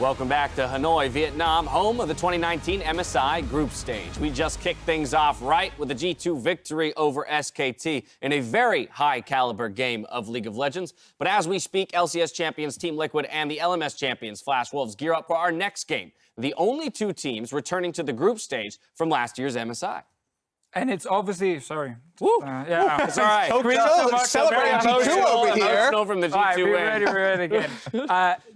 Welcome back to Hanoi, Vietnam, home of the 2019 MSI group stage. We just kicked things off right with a G2 victory over SKT in a very high-caliber game of League of Legends. But as we speak, LCS champions Team Liquid and the LMS champions Flash Wolves gear up for our next game. The only two teams returning to the group stage from last year's MSI. And it's obviously, sorry. Woo! Yeah, it's all right. Celebrating G2 over here. From the G2 all right, win. we're ready again.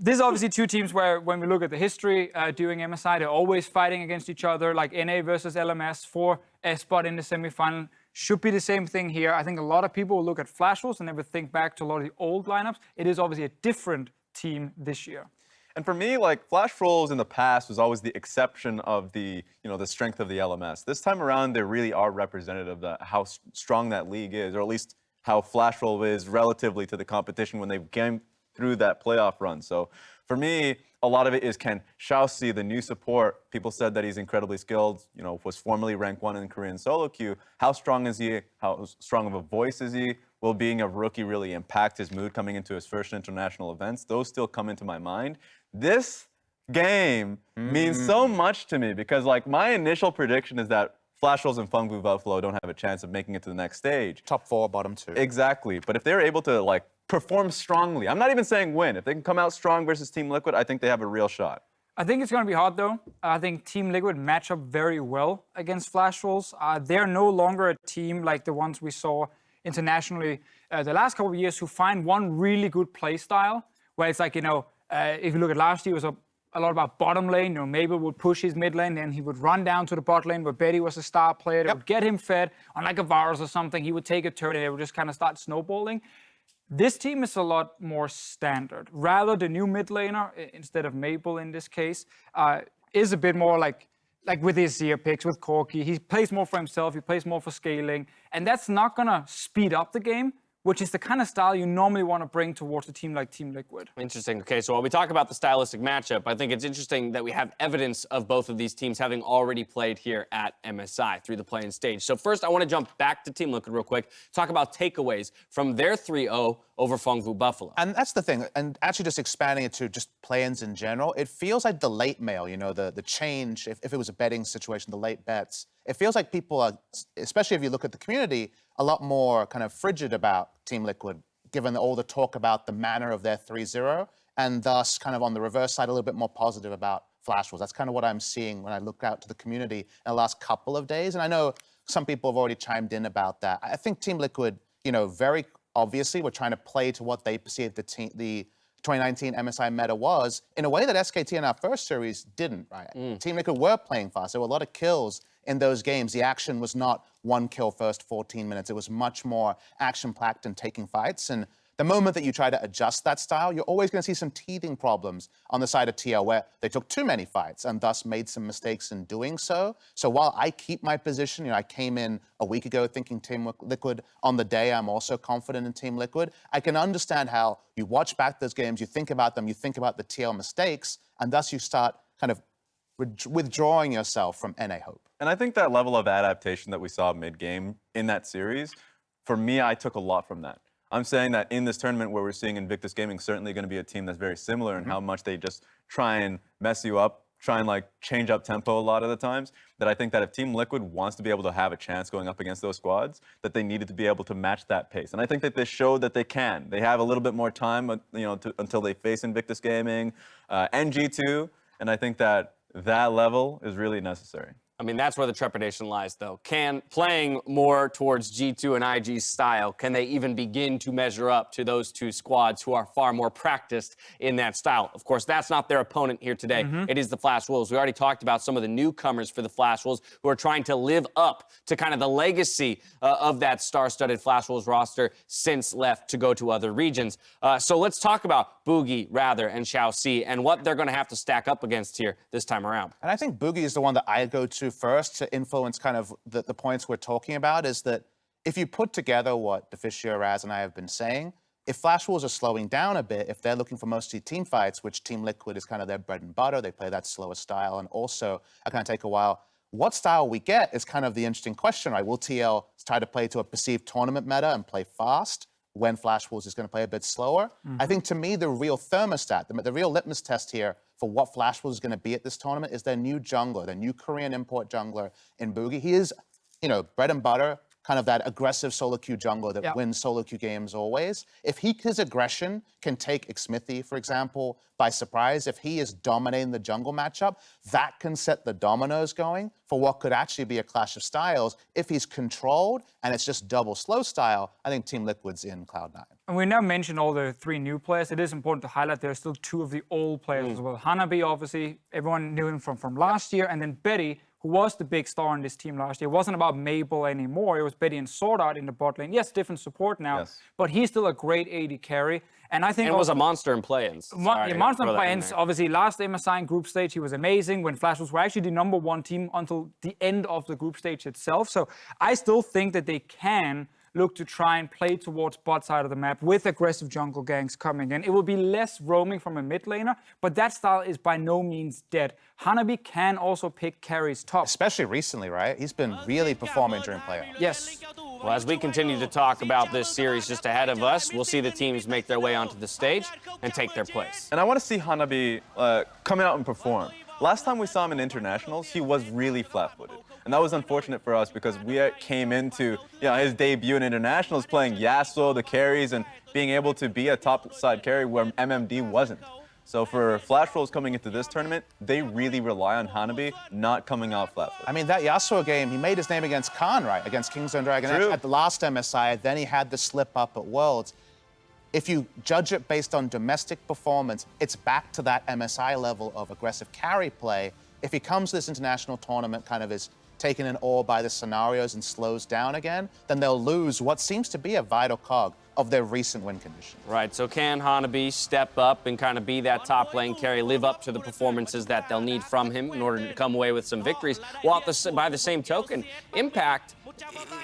This is obviously two teams where, when we look at the history doing MSI, they're always fighting against each other, like NA versus LMS for a spot in the semifinal. Should be the same thing here. I think a lot of people will look at Flash Wolves and never think back to a lot of the old lineups. It is obviously a different team this year. And for me, like, Flash Wolves in the past was always the exception of the, the strength of the LMS. This time around, they really are representative of how strong that league is, or at least how Flash Wolves is relatively to the competition when they came through that playoff run. So for me, a lot of it is, can ShiauC, the new support, people said that he's incredibly skilled, was formerly rank 1 in Korean solo queue. How strong is he? How strong of a voice is he? Will being a rookie really impact his mood coming into his first international events? Those still come into my mind. This game means so much to me because, like, my initial prediction is that Flash Wolves and Fung Vu Buffalo don't have a chance of making it to the next stage. Top 4, bottom 2. Exactly. But if they're able to, like, perform strongly, I'm not even saying win. If they can come out strong versus Team Liquid, I think they have a real shot. I think it's going to be hard, though. I think Team Liquid match up very well against Flash Wolves. They're no longer a team like the ones we saw internationally the last couple of years who find one really good play style, where it's like, if you look at last year, it was a lot about bottom lane. Mabel would push his mid lane, and he would run down to the bot lane where Betty was a star player. They would get him fed on like a Varus or something. He would take a turn, and they would just kind of start snowballing. This team is a lot more standard. Rather, the new mid laner, instead of Mabel in this case, is a bit more like with his Azir picks, with Corki. He plays more for himself, he plays more for scaling, and that's not gonna speed up the game, which is the kind of style you normally want to bring towards a team like Team Liquid. Interesting. Okay, so while we talk about the stylistic matchup, I think it's interesting that we have evidence of both of these teams having already played here at MSI through the play-in stage. So first, I want to jump back to Team Liquid real quick, talk about takeaways from their 3-0 over Fung Vu Buffalo. And that's the thing, and actually just expanding it to just play-ins in general, it feels like the late mail, the change, if it was a betting situation, the late bets, it feels like people are, especially if you look at the community, a lot more kind of frigid about Team Liquid, given all the talk about the manner of their 3-0, and thus kind of on the reverse side, a little bit more positive about Flash Wolves. That's kind of what I'm seeing when I look out to the community in the last couple of days. And I know some people have already chimed in about that. I think Team Liquid, very obviously, we're trying to play to what they perceive the 2019 MSI meta was, in a way that SKT in our first series didn't, right? Team Liquid were playing fast. There were a lot of kills in those games. The action was not one kill first 14 minutes. It was much more action-packed and taking fights. And the moment that you try to adjust that style, you're always going to see some teething problems on the side of TL where they took too many fights and thus made some mistakes in doing so. So while I keep my position, I came in a week ago thinking Team Liquid. On the day, I'm also confident in Team Liquid. I can understand how you watch back those games, you think about them, you think about the TL mistakes, and thus you start kind of withdrawing yourself from NA hope. And I think that level of adaptation that we saw mid-game in that series, for me, I took a lot from that. I'm saying that in this tournament where we're seeing Invictus Gaming certainly going to be a team that's very similar in how much they just try and mess you up, try and change up tempo a lot of the times, that I think that if Team Liquid wants to be able to have a chance going up against those squads, that they needed to be able to match that pace. And I think that they showed that they can. They have a little bit more time, until they face Invictus Gaming and G2, and I think that level is really necessary. I mean, that's where the trepidation lies, though. Playing more towards G2 and IG's style, can they even begin to measure up to those two squads who are far more practiced in that style? Of course, that's not their opponent here today. It is the Flash Wolves. We already talked about some of the newcomers for the Flash Wolves who are trying to live up to kind of the legacy of that star-studded Flash Wolves roster since left to go to other regions. So let's talk about Bugi, rather, and ShiauC and what they're going to have to stack up against here this time around. And I think Bugi is the one that I go to first to influence kind of the points we're talking about, is that if you put together what Deficio, Raz, and I have been saying, if Flash Wolves are slowing down a bit, if they're looking for mostly team fights, which Team Liquid is kind of their bread and butter, they play that slower style, and also are going to take a while. What style we get is kind of the interesting question, right? Will TL try to play to a perceived tournament meta and play fast? when Flash Wolves is going to play a bit slower. I think to me, the real thermostat, the real litmus test here for what Flash Wolves is going to be at this tournament is their new jungler, their new Korean import jungler in Bugi. He is, you know, bread and butter, kind of that aggressive solo queue jungler that wins solo queue games always. If his aggression can take Xmithie, for example, by surprise, if he is dominating the jungle matchup, that can set the dominoes going for what could actually be a clash of styles. If he's controlled and it's just double slow style, I think Team Liquid's in Cloud9. And we now mentioned all the 3 new players. It is important to highlight there are still 2 of the old players as well. Hanabi, obviously, everyone knew him from last year, and then Betty, who was the big star on this team last year. It wasn't about Mabel anymore. It was Betty and Sword Art in the bot lane. Yes, different support now, but he's still a great AD carry. And I think it was a monster in play-ins. Monster in play-ins. Obviously, last MSI in group stage, he was amazing when Flash Wolves were actually the #1 team until the end of the group stage itself. So I still think that they can look to try and play towards bot side of the map with aggressive jungle ganks coming in. It will be less roaming from a mid laner, but that style is by no means dead. Hanabi can also pick carries top. Especially recently, right? He's been really performing during playoffs. Yes. Well, as we continue to talk about this series just ahead of us, we'll see the teams make their way onto the stage and take their place. And I want to see Hanabi come out and perform. Last time we saw him in internationals, he was really flat-footed. And that was unfortunate for us because we came into his debut in internationals playing Yasuo, the carries, and being able to be a top-side carry where MMD wasn't. So for Flash Wolves coming into this tournament, they really rely on Hanabi not coming out flat-footed. I mean, that Yasuo game, he made his name against Khan, right? Against Kings and Dragon at the last MSI. Then he had the slip-up at Worlds. If you judge it based on domestic performance, it's back to that MSI level of aggressive carry play. If he comes to this international tournament kind of is taken in awe by the scenarios and slows down again, then they'll lose what seems to be a vital cog of their recent win condition. Right, so can Hanabi step up and kind of be that top lane carry, live up to the performances that they'll need from him in order to come away with some victories? While by the same token, Impact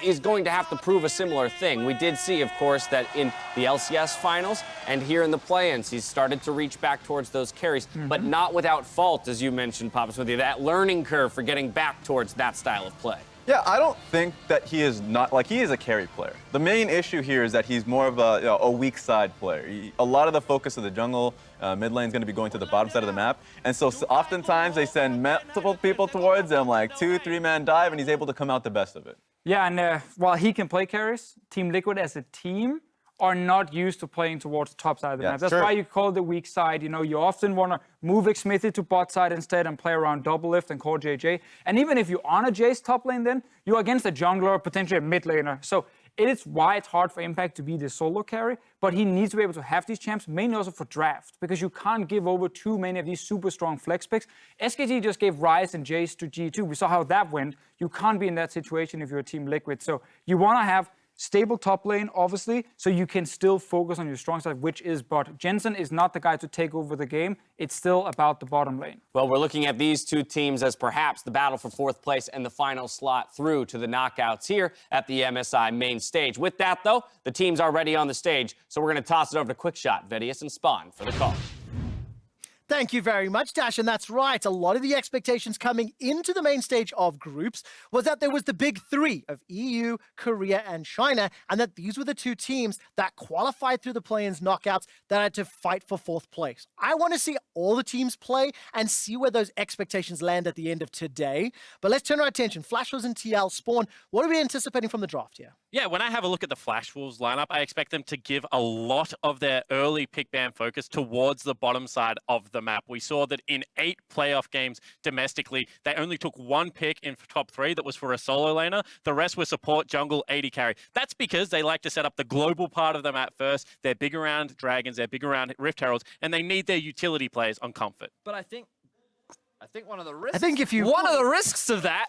is going to have to prove a similar thing. We did see, of course, that in the LCS finals and here in the play-ins, he's started to reach back towards those carries, but not without fault, as you mentioned, Papa Xmithie, that learning curve for getting back towards that style of play. Yeah, I don't think that he is not, like, he is a carry player. The main issue here is that he's more of a weak side player. A lot of the focus of the jungle, mid lane is going to be going to the bottom side of the map. And so oftentimes they send multiple people towards him, like 2-3-man dive, and he's able to come out the best of it. Yeah, and while he can play carries, Team Liquid as a team are not used to playing towards the top side of the map. That's why you call it the weak side. You know, you often want to move Xmithie to bot side instead and play around Doublelift and CoreJJ. And even if you on a Jay's top lane then, you're against a jungler or potentially a mid laner. So it is why it's hard for Impact to be the solo carry, but he needs to be able to have these champs, mainly also for draft, because you can't give over too many of these super strong flex picks. SKT just gave Ryze and Jace to G2. We saw how that went. You can't be in that situation if you're a Team Liquid. So you want to have stable top lane, obviously, so you can still focus on your strong side, which is bot. Jensen is not the guy to take over the game. It's still about the bottom lane. Well, we're looking at these two teams as perhaps the battle for 4th place and the final slot through to the knockouts here at the MSI main stage. With that, though, the teams are ready on the stage, so we're going to toss it over to Quickshot, Vedius, and Spawn for the call. Thank you very much, Dash, and that's right. A lot of the expectations coming into the main stage of groups was that there was the big 3 of EU, Korea, and China, and that these were the 2 teams that qualified through the play-ins knockouts that had to fight for 4th place. I want to see all the teams play and see where those expectations land at the end of today. But let's turn our attention. Flash Wolves and TL Spawn, what are we anticipating from the draft here? Yeah, when I have a look at the Flash Wolves lineup, I expect them to give a lot of their early pick ban focus towards the bottom side of the map. We saw that in 8 playoff games domestically, they only took 1 pick in top 3 that was for a solo laner. The rest were support, jungle, AD carry. That's because they like to set up the global part of the map first. They're big around dragons, they're big around Rift Heralds, and they need their utility players on comfort. But I think one of the risks. I think if you one of the risks of that.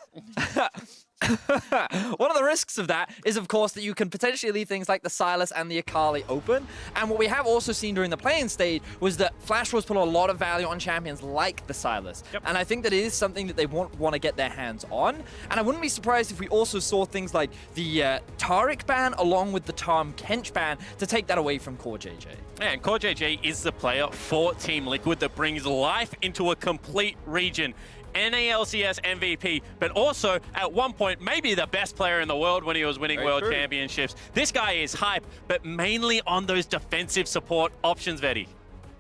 One of the risks of that is, of course, that you can potentially leave things like the Sylas and the Akali open. And what we have also seen during the playing stage was that Flash Wolves put a lot of value on champions like the Sylas. And I think that it is something that they want to get their hands on. And I wouldn't be surprised if we also saw things like the Taric ban along with the Tahm Kench ban to take that away from CoreJJ. And CoreJJ is the player for Team Liquid that brings life into a complete region. NALCS MVP, but also at one point maybe the best player in the world when he was winning World Championships. This guy is hype, but mainly on those defensive support options, Vedi.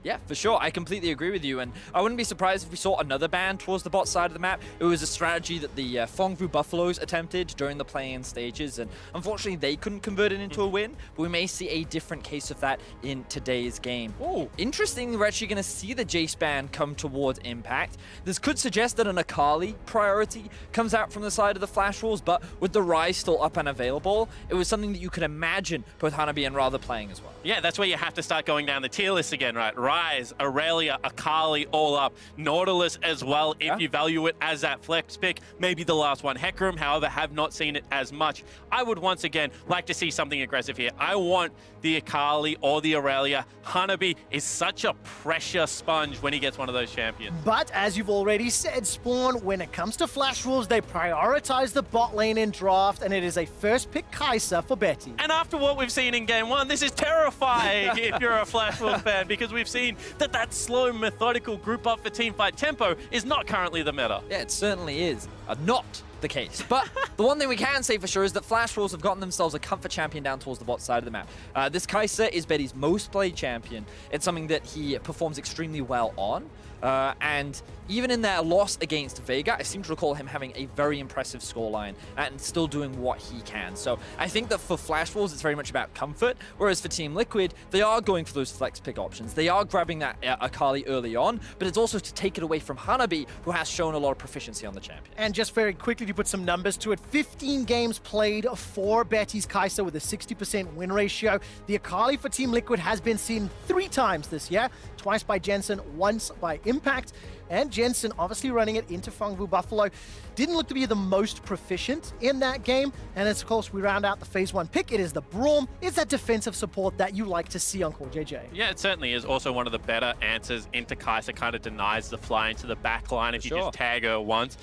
Yeah, for sure. I completely agree with you, and I wouldn't be surprised if we saw another ban towards the bot side of the map. It was a strategy that the Fongfu Buffaloes attempted during the play-in stages, and unfortunately they couldn't convert it into a win, but we may see a different case of that in today's game. Oh, interestingly, we're actually going to see the Jace ban come towards Impact. This could suggest that an Akali priority comes out from the side of the Flash Wolves, but with the Rise still up and available, it was something that you could imagine both Hanabi and Rather playing as well. Yeah, that's where you have to start going down the tier list again, right? Rise, Aurelia, Akali, all up. Nautilus as well, if you value it as that flex pick. Maybe the last one, Hecarim, however, have not seen it as much. I would once again like to see something aggressive here. I want the Akali or the Aurelia. Hanabi is such a pressure sponge when he gets one of those champions. But as you've already said, Spawn, when it comes to Flash Wolves, they prioritize the bot lane in draft, and it is a first pick Kai'Sa for Betty. And after what we've seen in Game 1, this is terrifying if you're a Flash Wolves fan, because we've seen that slow, methodical group up for teamfight tempo is not currently the meta. Yeah, it certainly is not the case. But the one thing we can say for sure is that Flash Wolves have gotten themselves a comfort champion down towards the bot side of the map. This Kai'Sa is Betty's most played champion. It's something that he performs extremely well on. And even in their loss against Vega, I seem to recall him having a very impressive scoreline and still doing what he can. So I think that for Flash Wolves, it's very much about comfort, whereas for Team Liquid, they are going for those flex pick options. They are grabbing that Akali early on, but it's also to take it away from Hanabi, who has shown a lot of proficiency on the champion. And just very quickly to put some numbers to it, 15 games played for Betty's Kai'Sa with a 60% win ratio. The Akali for Team Liquid has been seen 3 times this year, twice by Jensen, once by Impact. And Jensen obviously running it into Fongfu Buffalo. Didn't look to be the most proficient in that game. And of course, we round out the phase 1 pick. It is the Braum. It's that defensive support that you like to see on CoreJJ. Yeah, it certainly is. Also one of the better answers into Kai'Sa, kind of denies the fly into the back line if you just tag her once.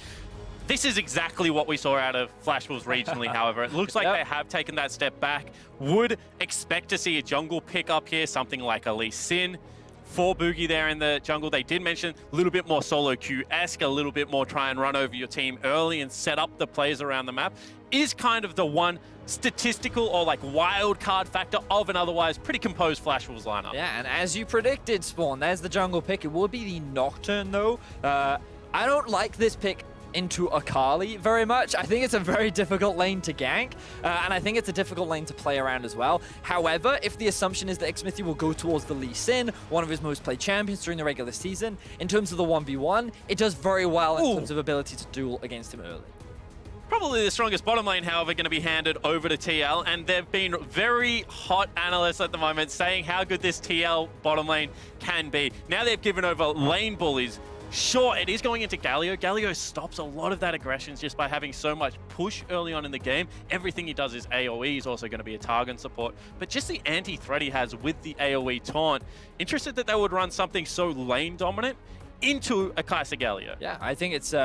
This is exactly what we saw out of Flash Wolves regionally, however. It looks like they have taken that step back. Would expect to see a jungle pick up here, something like a Lee Sin. For Bugi there in the jungle, they did mention a little bit more solo queue-esque, a little bit more try and run over your team early and set up the plays around the map, is kind of the one statistical or like wild card factor of an otherwise pretty composed Flash Wolves lineup. Yeah, and as you predicted, Spawn, there's the jungle pick. It would be the Nocturne, though. I don't like this pick into Akali very much. I think it's a very difficult lane to gank, and I think it's a difficult lane to play around as well. However, if the assumption is that Xmithie will go towards the Lee Sin, one of his most played champions during the regular season, in terms of the 1v1, it does very well in terms of ability to duel against him early. Probably the strongest bottom lane, however, going to be handed over to TL, and there have been very hot analysts at the moment saying how good this TL bottom lane can be. Now they've given over lane bullies. Sure, it is going into Galio. Galio stops a lot of that aggression just by having so much push early on in the game. Everything he does is AoE. He's also going to be a target support. But just the anti-threat he has with the AoE taunt, interested that they would run something so lane dominant into a Kai'Sa Galio. Yeah, I think it's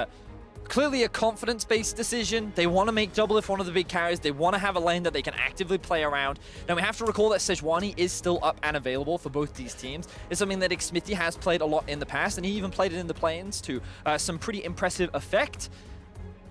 clearly a confidence-based decision. They want to make Doublelift one of the big carries. They want to have a lane that they can actively play around. Now, we have to recall that Sejuani is still up and available for both these teams. It's something that Xmithie has played a lot in the past, and he even played it in the play-ins to some pretty impressive effect.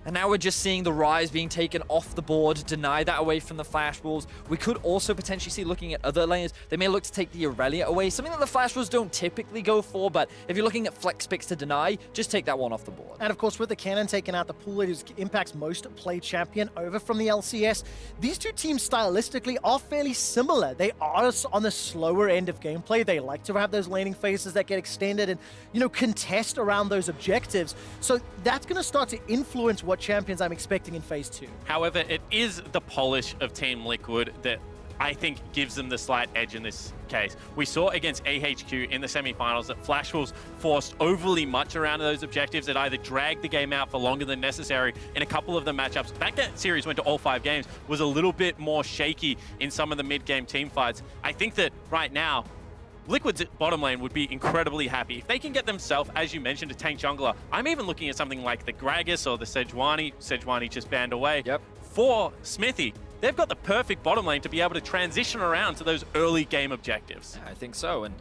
And now we're just seeing the Rise being taken off the board, deny that away from the Flash Wolves. We could also potentially see, looking at other lanes, they may look to take the Aurelia away, something that the Flash Wolves don't typically go for, but if you're looking at flex picks to deny, just take that one off the board. And of course, with the cannon taken out, the pool is Impact's most played champion over from the LCS. These two teams stylistically are fairly similar. They are on the slower end of gameplay. They like to have those laning phases that get extended and, you know, contest around those objectives. So that's going to start to influence what champions I'm expecting in phase 2. However, it is the polish of Team Liquid that I think gives them the slight edge in this case. We saw against AHQ in the semifinals that Flash Wolves forced overly much around those objectives that either dragged the game out for longer than necessary in a couple of the matchups. That series went to all 5 games, was a little bit more shaky in some of the mid-game team fights. I think that right now, Liquid's bottom lane would be incredibly happy. If they can get themselves, as you mentioned, a tank jungler, I'm even looking at something like the Gragas or the Sejuani. Sejuani just banned away. Yep. For Xmithie, they've got the perfect bottom lane to be able to transition around to those early game objectives. Yeah, I think so. And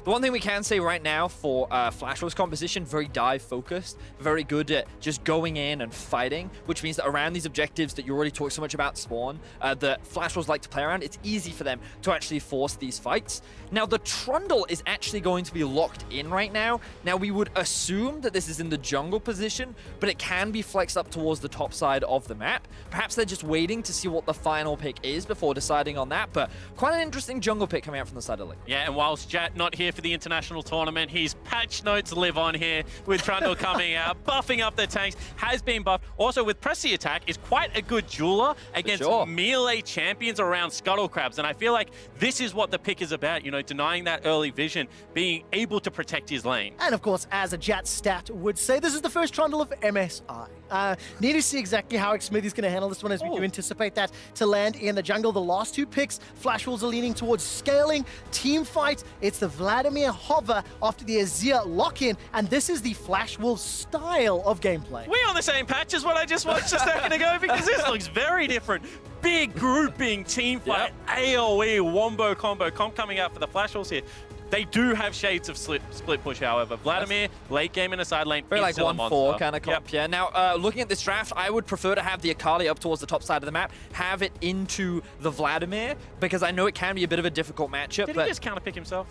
The one thing we can say right now for Flash Wolves composition, very dive focused, very good at just going in and fighting, which means that around these objectives that you already talked so much about Spawn, that Flash Wolves like to play around, it's easy for them to actually force these fights. Now, the Trundle is actually going to be locked in right now. Now, we would assume that this is in the jungle position, but it can be flexed up towards the top side of the map. Perhaps they're just waiting to see what the final pick is before deciding on that, but quite an interesting jungle pick coming out from the side of Liquid. Yeah, and whilst Jat not here for the international tournament, his patch notes live on here with Trundle coming out, buffing up the tanks, has been buffed. Also, with Pressy Attack, is quite a good jeweler against melee champions around Scuttle Crabs, and I feel like this is what the pick is about, you know, denying that early vision, being able to protect his lane. And of course, as a Jat stat would say, this is the first Trundle of MSI. Need to see exactly how Xmithie is going to handle this one, as we do anticipate that to land in the jungle. The last two picks, Flash Wolves are leaning towards scaling, team fight. It's the Vladimir hover after the Azir lock-in, and this is the Flash Wolves style of gameplay. We on the same patch as what I just watched a second ago, because this looks very different. Big grouping, team fight, AoE, wombo combo, coming out for the Flash Wolves here. They do have shades of split push, however. Vladimir, late game in a side lane. Very like 1-4 kind of comp, yeah. Now, looking at this draft, I would prefer to have the Akali up towards the top side of the map, have it into the Vladimir, because I know it can be a bit of a difficult matchup. Did he just counterpick himself?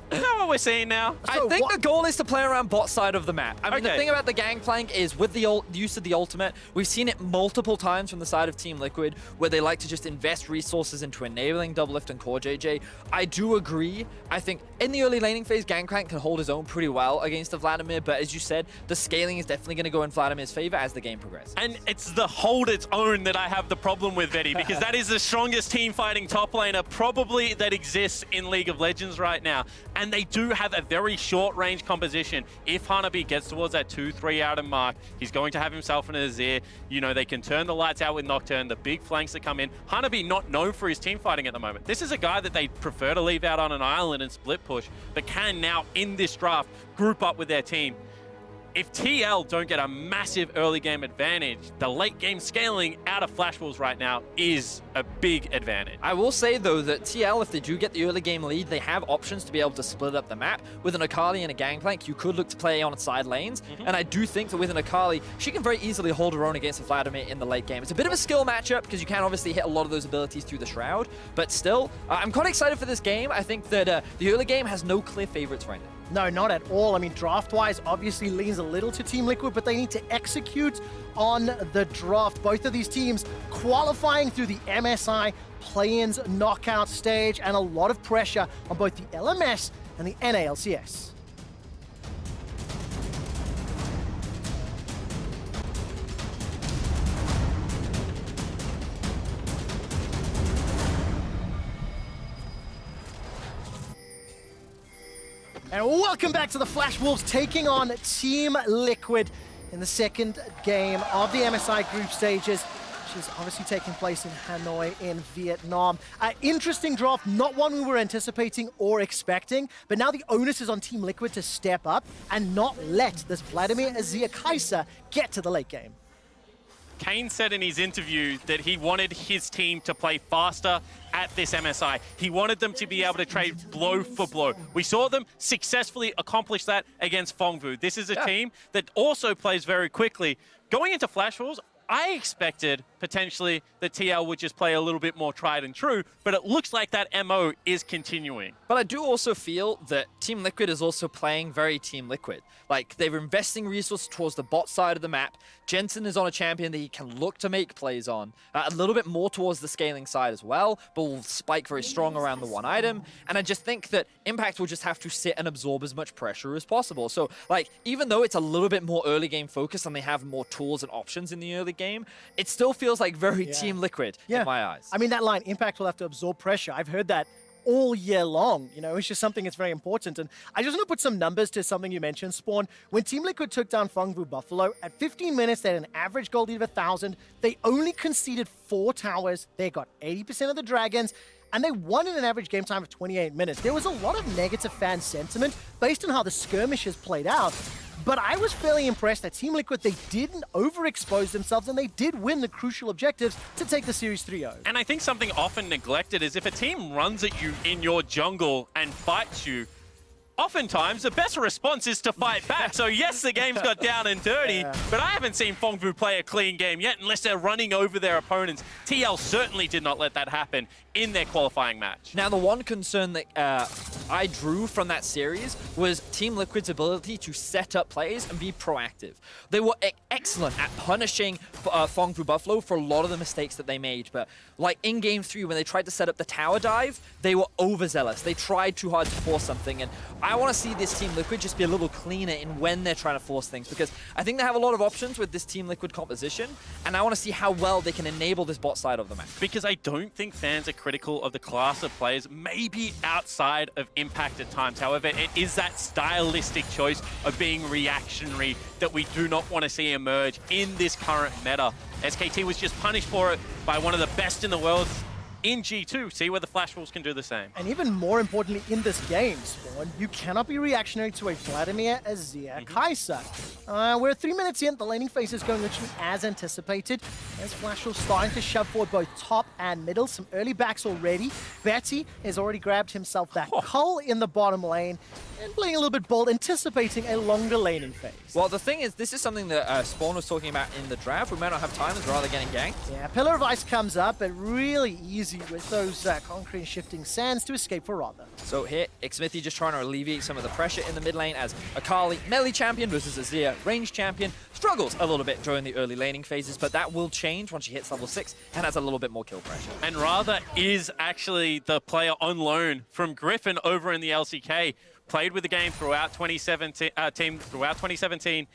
Is that what we're seeing now? I think the goal is to play around bot side of the map. I mean, the thing about the Gangplank is with the use of the ultimate, we've seen it multiple times from the side of Team Liquid, where they like to just invest resources into enabling Doublelift and CoreJJ. I do agree. I think in the early laning phase, Gangplank can hold his own pretty well against the Vladimir, but as you said, the scaling is definitely going to go in Vladimir's favor as the game progresses. And it's the hold its own that I have the problem with, Vetti, because that is the strongest team fighting top laner probably that exists in League of Legends right now. And they do have a very short range composition. If Hanabi gets towards that 2-3 item mark, he's going to have himself an Azir. You know, they can turn the lights out with Nocturne, the big flanks that come in. Hanabi not known for his team fighting at the moment. This is a guy that they prefer to leave out on an island and split push, but can now in this draft group up with their team. If TL don't get a massive early game advantage, the late game scaling out of Flash Wolves right now is a big advantage. I will say though that TL, if they do get the early game lead, they have options to be able to split up the map. With an Akali and a Gangplank, you could look to play on side lanes. And I do think that with an Akali, she can very easily hold her own against a Vladimir in the late game. It's a bit of a skill matchup because you can obviously hit a lot of those abilities through the Shroud, but still, I'm quite excited for this game. I think that the early game has no clear favorites right now. No, not at all. I mean, draft-wise, obviously leans a little to Team Liquid, but they need to execute on the draft. Both of these teams qualifying through the MSI play-ins knockout stage, and a lot of pressure on both the LMS and the NALCS. And welcome back to the Flash Wolves taking on Team Liquid in the second game of the MSI group stages, which is obviously taking place in Hanoi in Vietnam. Interesting draft, not one we were anticipating or expecting, but now the onus is on Team Liquid to step up and not let this Vladimir Azir Kai'Sa get to the late game. Kane said in his interview that he wanted his team to play faster at this MSI. He wanted them to be able to trade blow for blow. We saw them successfully accomplish that against Fongvu. This is a team that also plays very quickly. Going into Flash Wolves, I expected potentially that TL would just play a little bit more tried and true, but it looks like that MO is continuing. But I do also feel that Team Liquid is also playing very Team Liquid. Like, they're investing resources towards the bot side of the map. Jensen is on a champion that he can look to make plays on. A little bit more towards the scaling side as well, but will spike very strong around the one item. And I just think that Impact will just have to sit and absorb as much pressure as possible. So, like, even though it's a little bit more early game focused and they have more tools and options in the early game, it still feels like very Team Liquid in my eyes. I mean, that line, Impact will have to absorb pressure. I've heard that all year long. You know, it's just something that's very important. And I just want to put some numbers to something you mentioned, Spawn. When Team Liquid took down Fongvu Buffalo, at 15 minutes, they had an average gold lead of 1,000. They only conceded 4 towers. They got 80% of the dragons, and they won in an average game time of 28 minutes. There was a lot of negative fan sentiment based on how the skirmishes played out. But I was fairly impressed that Team Liquid, they didn't overexpose themselves and they did win the crucial objectives to take the Series 3-0. And I think something often neglected is if a team runs at you in your jungle and fights you, oftentimes the best response is to fight back. So yes, the game's got down and dirty, but I haven't seen Fongfu play a clean game yet unless they're running over their opponents. TL certainly did not let that happen in their qualifying match. Now, the one concern that I drew from that series was Team Liquid's ability to set up plays and be proactive. They were excellent at punishing Fongfu Buffalo for a lot of the mistakes that they made, but like in Game 3 when they tried to set up the tower dive, they were overzealous. They tried too hard to force something, and I want to see this Team Liquid just be a little cleaner in when they're trying to force things, because I think they have a lot of options with this Team Liquid composition, and I want to see how well they can enable this bot side of the map. Because I don't think fans are critical of the class of players, maybe outside of Impact at times. However, it is that stylistic choice of being reactionary that we do not want to see emerge in this current meta. SKT was just punished for it by one of the best in the world in G2. See whether Flash Wolves can do the same. And even more importantly in this game, Spawn, you cannot be reactionary to a Vladimir, Azir, Kai'Sa. We're 3 minutes in, the laning phase is going literally as anticipated. As Flash Wolves starting to shove forward both top and middle, some early backs already. Betty has already grabbed himself that cull in the bottom lane and playing a little bit bold, anticipating a longer laning phase. Well, the thing is, this is something that Spawn was talking about in the draft. We might not have time as we're rather getting ganked. Yeah, Pillar of Ice comes up, but really easy with those concrete and shifting sands to escape for Rather. So here, Xmithie just trying to alleviate some of the pressure in the mid lane as Akali, melee champion versus Azir, range champion, struggles a little bit during the early laning phases, but that will change once she hits level 6 and has a little bit more kill pressure. And Rather is actually the player on loan from Griffin over in the LCK. Played with the game throughout 2017.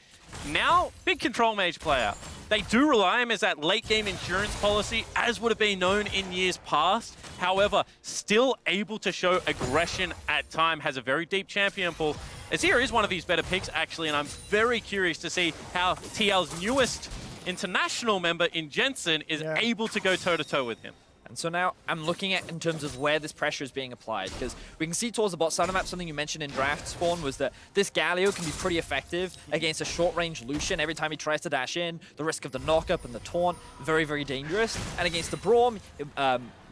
Now, big control mage player. They do rely on him as that late game endurance policy, as would have been known in years past. However, still able to show aggression at time, has a very deep champion pool. Azir is one of his better picks, actually, and I'm very curious to see how TL's newest international member in Jensen is able to go toe-to-toe with him. And so now I'm looking at in terms of where this pressure is being applied, because we can see towards the bot side of the map, something you mentioned in draft, Spawn, was that this Galio can be pretty effective against a short-range Lucian. Every time he tries to dash in, the risk of the knock-up and the taunt, very, very dangerous. And against the Braum,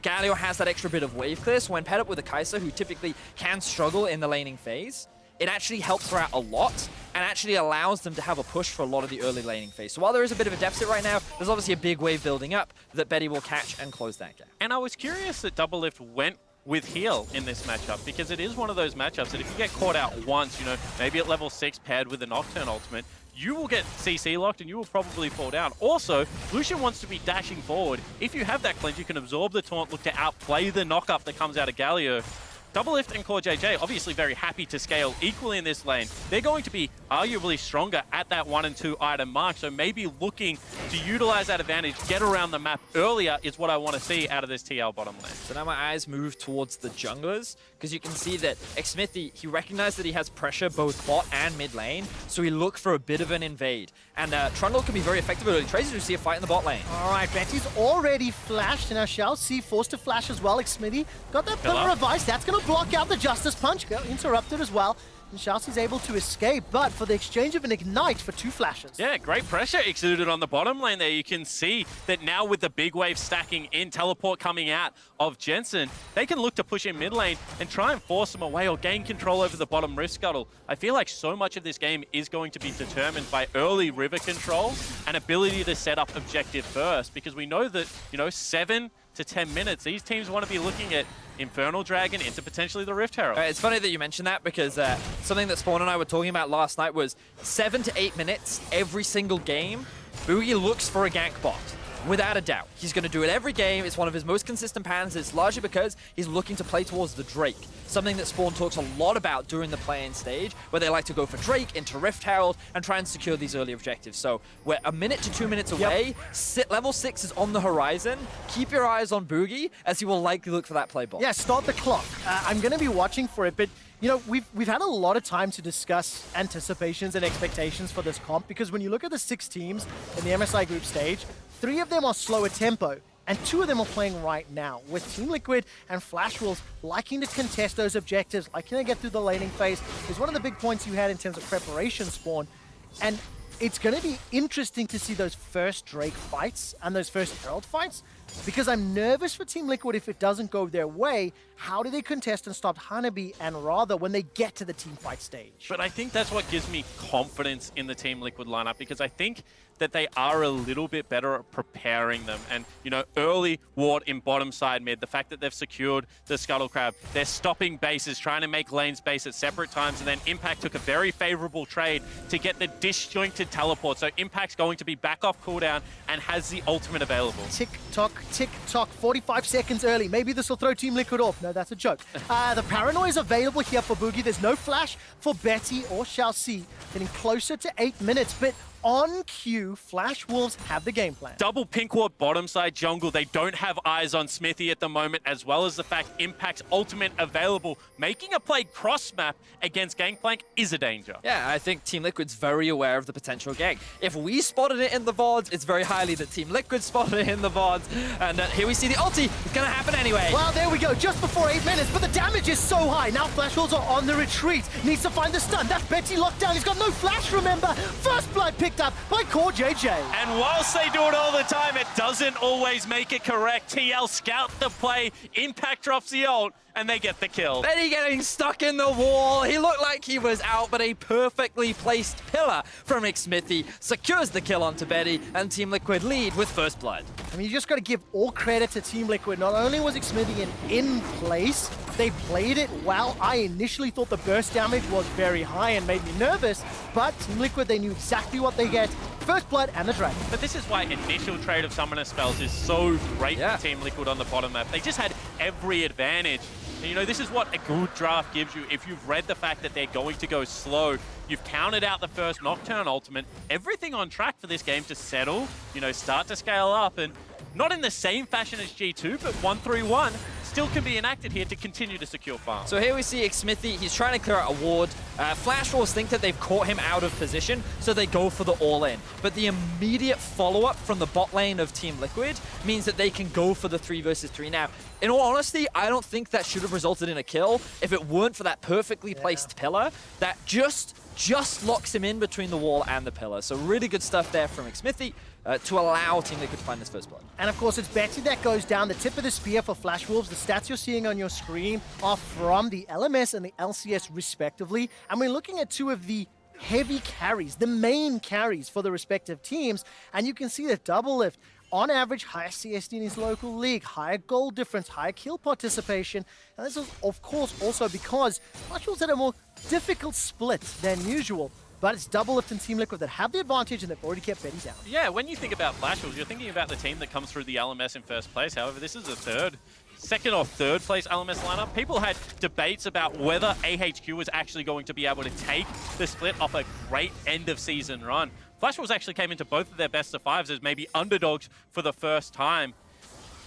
Galio has that extra bit of wave clear, so when paired up with a Kai'Sa, who typically can struggle in the laning phase, it actually helps her out a lot and actually allows them to have a push for a lot of the early laning phase. So while there is a bit of a deficit right now, there's obviously a big wave building up that Betty will catch and close that gap. And I was curious that Doublelift went with heal in this matchup, because it is one of those matchups that if you get caught out once, you know, maybe at level 6 paired with the Nocturne ultimate, you will get CC locked and you will probably fall down. Also, Lucian wants to be dashing forward. If you have that cleanse, you can absorb the taunt, look to outplay the knock-up that comes out of Galio. Doublelift and CoreJJ obviously very happy to scale equally in this lane. They're going to be arguably stronger at that 1 and 2 item mark, so maybe looking to utilize that advantage, get around the map earlier is what I want to see out of this TL bottom lane. So now my eyes move towards the junglers, because you can see that Xmithie, he recognized that he has pressure both bot and mid lane, so he looked for a bit of an invade. And Trundle can be very effective early trades. You see a fight in the bot lane. All right, Betty's already flashed, and now ShiauC forced to flash as well. Xmithie got that Pillar of Ice. That's going to block out the Justice Punch. Got interrupted as well. And ShiauC's able to escape, but for the exchange of an Ignite for 2 flashes. Yeah, great pressure exuded on the bottom lane there. You can see that now with the big wave stacking in, teleport coming out of Jensen, they can look to push in mid lane and try and force them away or gain control over the bottom Rift Scuttle. I feel like so much of this game is going to be determined by early river control and ability to set up objective first, because we know that, you know, 7 to 10 minutes, these teams want to be looking at Infernal Dragon into potentially the Rift Herald. It's funny that you mentioned that, because something that Spawn and I were talking about last night was 7 to 8 minutes every single game. Bugi looks for a gank bot. Without a doubt. He's going to do it every game. It's one of his most consistent patterns. It's largely because he's looking to play towards the Drake. Something that Spawn talks a lot about during the play-in stage, where they like to go for Drake into Rift Herald and try and secure these early objectives. So we're 1 minute to 2 minutes away. Level 6 is on the horizon. Keep your eyes on Bugi, as he will likely look for that play ball. Yeah, start the clock. I'm going to be watching for it, but you know, we've had a lot of time to discuss anticipations and expectations for this comp, because when you look at the 6 teams in the MSI group stage, 3 of them are slower tempo, and two of them are playing right now, with Team Liquid and Flash Wolves liking to contest those objectives, liking to get through the laning phase. Is one of the big points you had in terms of preparation, Spawn. And it's going to be interesting to see those first Drake fights and those first Herald fights, because I'm nervous for Team Liquid if it doesn't go their way. How do they contest and stop Hanabi and Rather when they get to the team fight stage? But I think that's what gives me confidence in the Team Liquid lineup, because I think that they are a little bit better at preparing them. And, you know, early ward in bottom side mid, the fact that they've secured the Scuttle Crab, they're stopping bases, trying to make lane space at separate times, and then Impact took a very favorable trade to get the disjointed teleport. So Impact's going to be back off cooldown and has the ultimate available. Tick-tock, 45 seconds early. Maybe this will throw Team Liquid off. No, that's a joke. The Paranoia is available here for Bugi. There's no flash for Betty or ShiauC. Getting closer to 8 minutes, but on cue, Flash Wolves have the game plan. Double pink ward bottom side jungle. They don't have eyes on Xmithie at the moment, as well as the fact Impact's ultimate available. Making a play cross map against Gangplank is a danger. Yeah, I think Team Liquid's very aware of the potential gank. If we spotted it in the VODs, it's very highly that Team Liquid spotted it in the VODs. And here we see the ulti. It's going to happen anyway. Well, there we go. Just before 8 minutes, but the damage is so high. Now Flash Wolves are on the retreat. Needs to find the stun. That's Betty locked down. He's got no flash, remember? First blood picked up by CoreJJ. And whilst they do it all the time, it doesn't always make it correct. TL scout the play, Impact drops the ult, and they get the kill. Betty getting stuck in the wall. He looked like he was out, but a perfectly placed pillar from Xmithie secures the kill onto Betty, and Team Liquid lead with first blood. I mean, you just got to give all credit to Team Liquid. Not only was Xmithie in place, they played it well. I initially thought the burst damage was very high and made me nervous, but Team Liquid, they knew exactly what they get. First blood and the dragon. But this is why initial trade of summoner spells is so great for Team Liquid on the bottom map. They just had every advantage. And, you know, this is what a good draft gives you. If you've read the fact that they're going to go slow, you've counted out the first Nocturne ultimate, everything on track for this game to settle, you know, start to scale up, and not in the same fashion as G2, but 1-3-1 still can be enacted here to continue to secure farm. So here we see Xmithie. He's trying to clear out a ward. Flash Wolves think that they've caught him out of position, so they go for the all-in. But the immediate follow-up from the bot lane of Team Liquid means that they can go for the 3 versus 3. Now, in all honesty, I don't think that should have resulted in a kill if it weren't for that perfectly placed pillar that just locks him in between the wall and the pillar. So really good stuff there from Xmithie to allow Team Liquid to find this first blood. And of course, it's Betty that goes down. The tip of the spear for Flash Wolves. The stats you're seeing on your screen are from the LMS and the LCS respectively. And we're looking at two of the heavy carries, the main carries for the respective teams. And you can see that Doublelift, on average, higher CSD in his local league, higher goal difference, higher kill participation. And this is, of course, also because Flash Wolves had a more difficult split than usual. But it's Doublelift and Team Liquid that have the advantage, and they've already kept Betty down. Yeah, when you think about Flash Wolves, you're thinking about the team that comes through the LMS in first place. However, this is the second or third place LMS lineup. People had debates about whether AHQ was actually going to be able to take the split off a great end of season run. Flash Wolves actually came into both of their best of fives as maybe underdogs for the first time.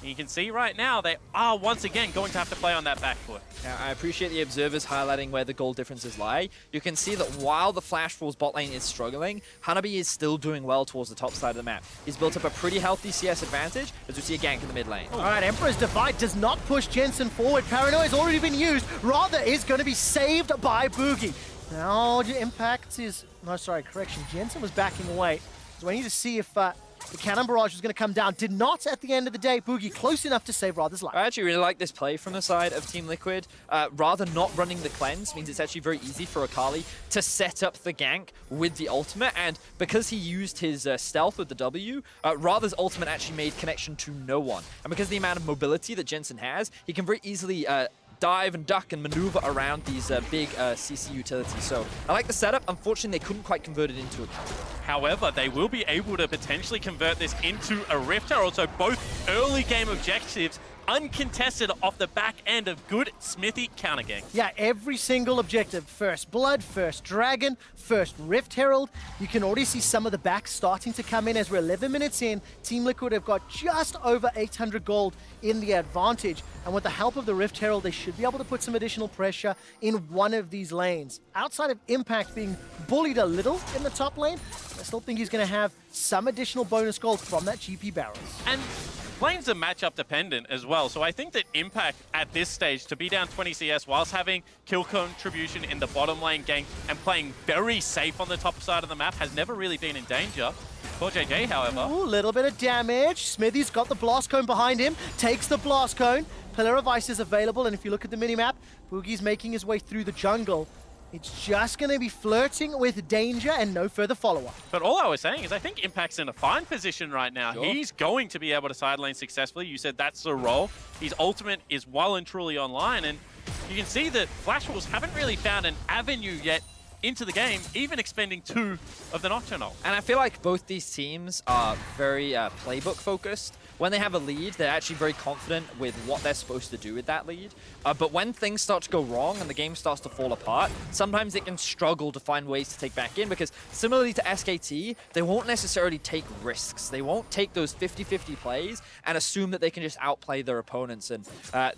And you can see right now they are once again going to have to play on that back foot. Now, I appreciate the observers highlighting where the goal differences lie. You can see that while the Flash Wolves bot lane is struggling, Hanabi is still doing well towards the top side of the map. He's built up a pretty healthy CS advantage as we see a gank in the mid lane. All right, Emperor's Divide does not push Jensen forward. Paranoia has already been used. Rather is going to be saved by Bugi. Now, Impact is... No, sorry, correction. Jensen was backing away. So we need to see if the cannon barrage was going to come down. Did not at the end of the day. Bugi close enough to save Rather's life. I actually really like this play from the side of Team Liquid. Rather not running the cleanse means it's actually very easy for Akali to set up the gank with the ultimate. And because he used his stealth with the W, Rather's ultimate actually made connection to no one. And because of the amount of mobility that Jensen has, he can very easily dive and duck and maneuver around these big CC utilities. So I like the setup. Unfortunately, they couldn't quite convert it into a counter. However, they will be able to potentially convert this into a Rift Herald. Also, both early game objectives uncontested off the back end of good Xmithie counter gank. Yeah, every single objective. First Blood, first Dragon, first Rift Herald. You can already see some of the backs starting to come in as we're 11 minutes in. Team Liquid have got just over 800 gold in the advantage. And with the help of the Rift Herald, they should be able to put some additional pressure in one of these lanes. Outside of Impact being bullied a little in the top lane, I still think he's going to have some additional bonus gold from that GP barrels. And lanes are matchup dependent as well. So I think that Impact at this stage, to be down 20 CS whilst having kill contribution in the bottom lane gank and playing very safe on the top side of the map, has never really been in danger. CoreJJ, however. Ooh, little bit of damage. Xmithie's got the blast cone behind him, takes the blast cone. Pillar of Ice is available, and if you look at the minimap, Bugi's making his way through the jungle. It's just going to be flirting with danger and no further follow-up. But all I was saying is I think Impact's in a fine position right now. Sure. He's going to be able to side lane successfully. You said that's the role. His ultimate is well and truly online, and you can see that Flash Wolves haven't really found an avenue yet into the game, even expending 2 of the Nocturne. And I feel like both these teams are very playbook focused. When they have a lead, they're actually very confident with what they're supposed to do with that lead. But when things start to go wrong and the game starts to fall apart, sometimes they can struggle to find ways to take back in, because similarly to SKT, they won't necessarily take risks. They won't take those 50-50 plays and assume that they can just outplay their opponents. And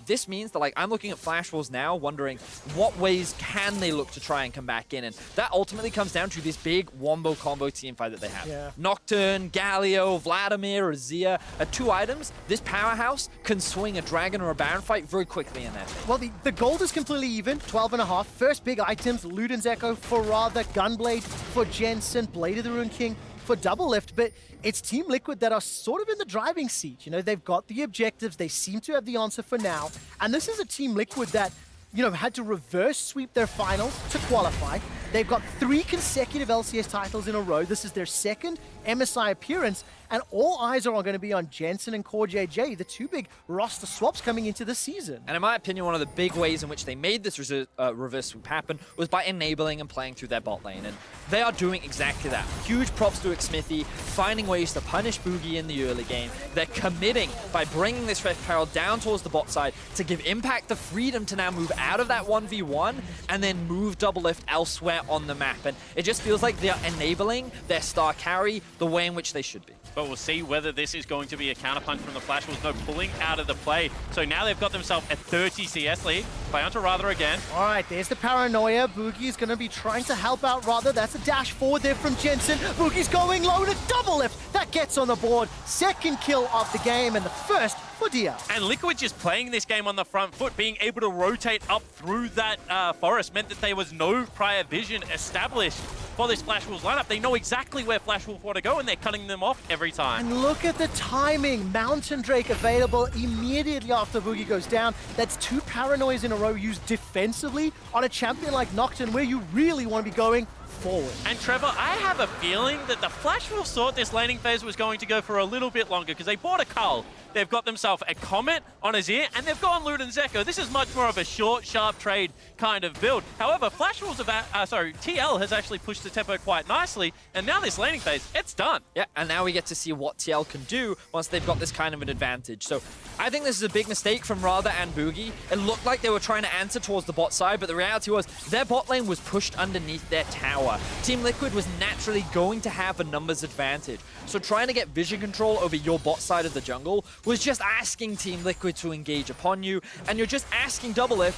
this means that, like, I'm looking at Flash Wolves now, wondering what ways can they look to try and come back in. And that ultimately comes down to this big wombo combo teamfight that they have. Yeah. Nocturne, Galio, Vladimir, Azir are 2 items. This powerhouse can swing a dragon or a baron fight very quickly in that. Well, the gold is completely even, 12.5. First big items, Luden's Echo for Rather, Gunblade for Jensen, Blade of the Rune King for Doublelift, but it's Team Liquid that are sort of in the driving seat. You know, they've got the objectives, they seem to have the answer for now, and this is a Team Liquid that, you know, had to reverse sweep their finals to qualify. They've got 3 consecutive LCS titles in a row. This is their second MSI appearance, and all eyes are going to be on Jensen and CoreJJ, the 2 big roster swaps coming into the season. And in my opinion, one of the big ways in which they made this reverse sweep happen was by enabling and playing through their bot lane. And they are doing exactly that. Huge props to Xmithie, finding ways to punish Bugi in the early game. They're committing by bringing this Red Peril down towards the bot side to give Impact the freedom to now move out of that 1v1 and then move Doublelift elsewhere on the map. And it just feels like they are enabling their star carry the way in which they should be. But we'll see whether this is going to be a counterpunch from the Flash Wolves. No pulling out of the play. So now they've got themselves a 30 CS lead. Play onto Rather again. All right, there's the paranoia. Bugi's going to be trying to help out Rather. That's a dash forward there from Jensen. Bugi's going low to Doublelift. That gets on the board. Second kill of the game and the first for Dia. And Liquid just playing this game on the front foot, being able to rotate up through that forest meant that there was no prior vision established for this Flash Wolves lineup. They know exactly where Flash Wolves want to go, and they're cutting them off every time. And look at the timing. Mountain Drake available immediately after Bugi goes down. That's 2 paranoias in a row used defensively on a champion like Nocturne, where you really want to be going forward. And Trevor, I have a feeling that the Flash Wolves thought this laning phase was going to go for a little bit longer, because they bought a Cull. They've got themselves a Comet on Azir, and they've gone Luden's Echo. This is much more of a short, sharp trade kind of build. However, Flash Wolves TL has actually pushed the tempo quite nicely, and now this laning phase, it's done. Yeah, and now we get to see what TL can do once they've got this kind of an advantage. So I think this is a big mistake from Rather and Bugi. It looked like they were trying to answer towards the bot side, but the reality was their bot lane was pushed underneath their tower. Team Liquid was naturally going to have a numbers advantage. So trying to get vision control over your bot side of the jungle was just asking Team Liquid to engage upon you, and you're just asking Doublelift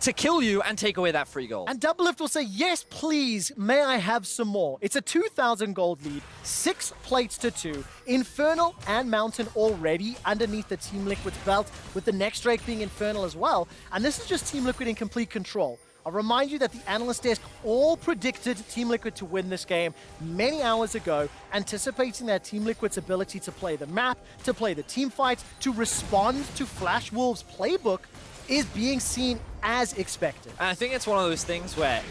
to kill you and take away that free gold. And Doublelift will say, yes, please, may I have some more? It's a 2,000 gold lead, 6 plates to 2. Infernal and Mountain already underneath the Team Liquid's belt, with the next Drake being Infernal as well. And this is just Team Liquid in complete control. I'll remind you that the analyst desk all predicted Team Liquid to win this game many hours ago, anticipating that Team Liquid's ability to play the map, to play the team fights, to respond to Flash Wolves' playbook is being seen as expected. And I think it's one of those things where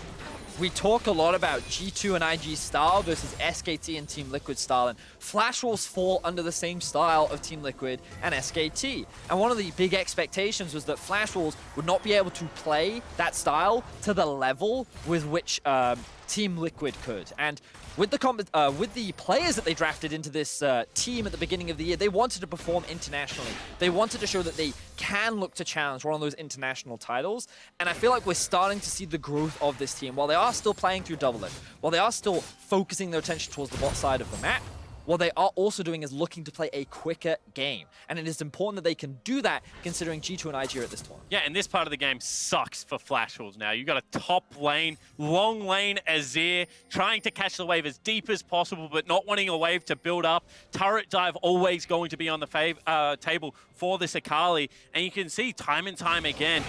we talk a lot about G2 and IG style versus SKT and Team Liquid style, and Flash Wolves fall under the same style of Team Liquid and SKT. And one of the big expectations was that Flash Wolves would not be able to play that style to the level with which Team Liquid could. And with the players that they drafted into this team at the beginning of the year, they wanted to perform internationally. They wanted to show that they can look to challenge one of those international titles. And I feel like we're starting to see the growth of this team. While they are still playing through Doublelift, while they are still focusing their attention towards the bot side of the map, what they are also doing is looking to play a quicker game. And it is important that they can do that considering G2 and IG are at this tournament. Yeah, and this part of the game sucks for Flash Wolves now. You got a top lane, long lane Azir, trying to catch the wave as deep as possible, but not wanting a wave to build up. Turret dive always going to be on the table for this Akali. And you can see time and time again,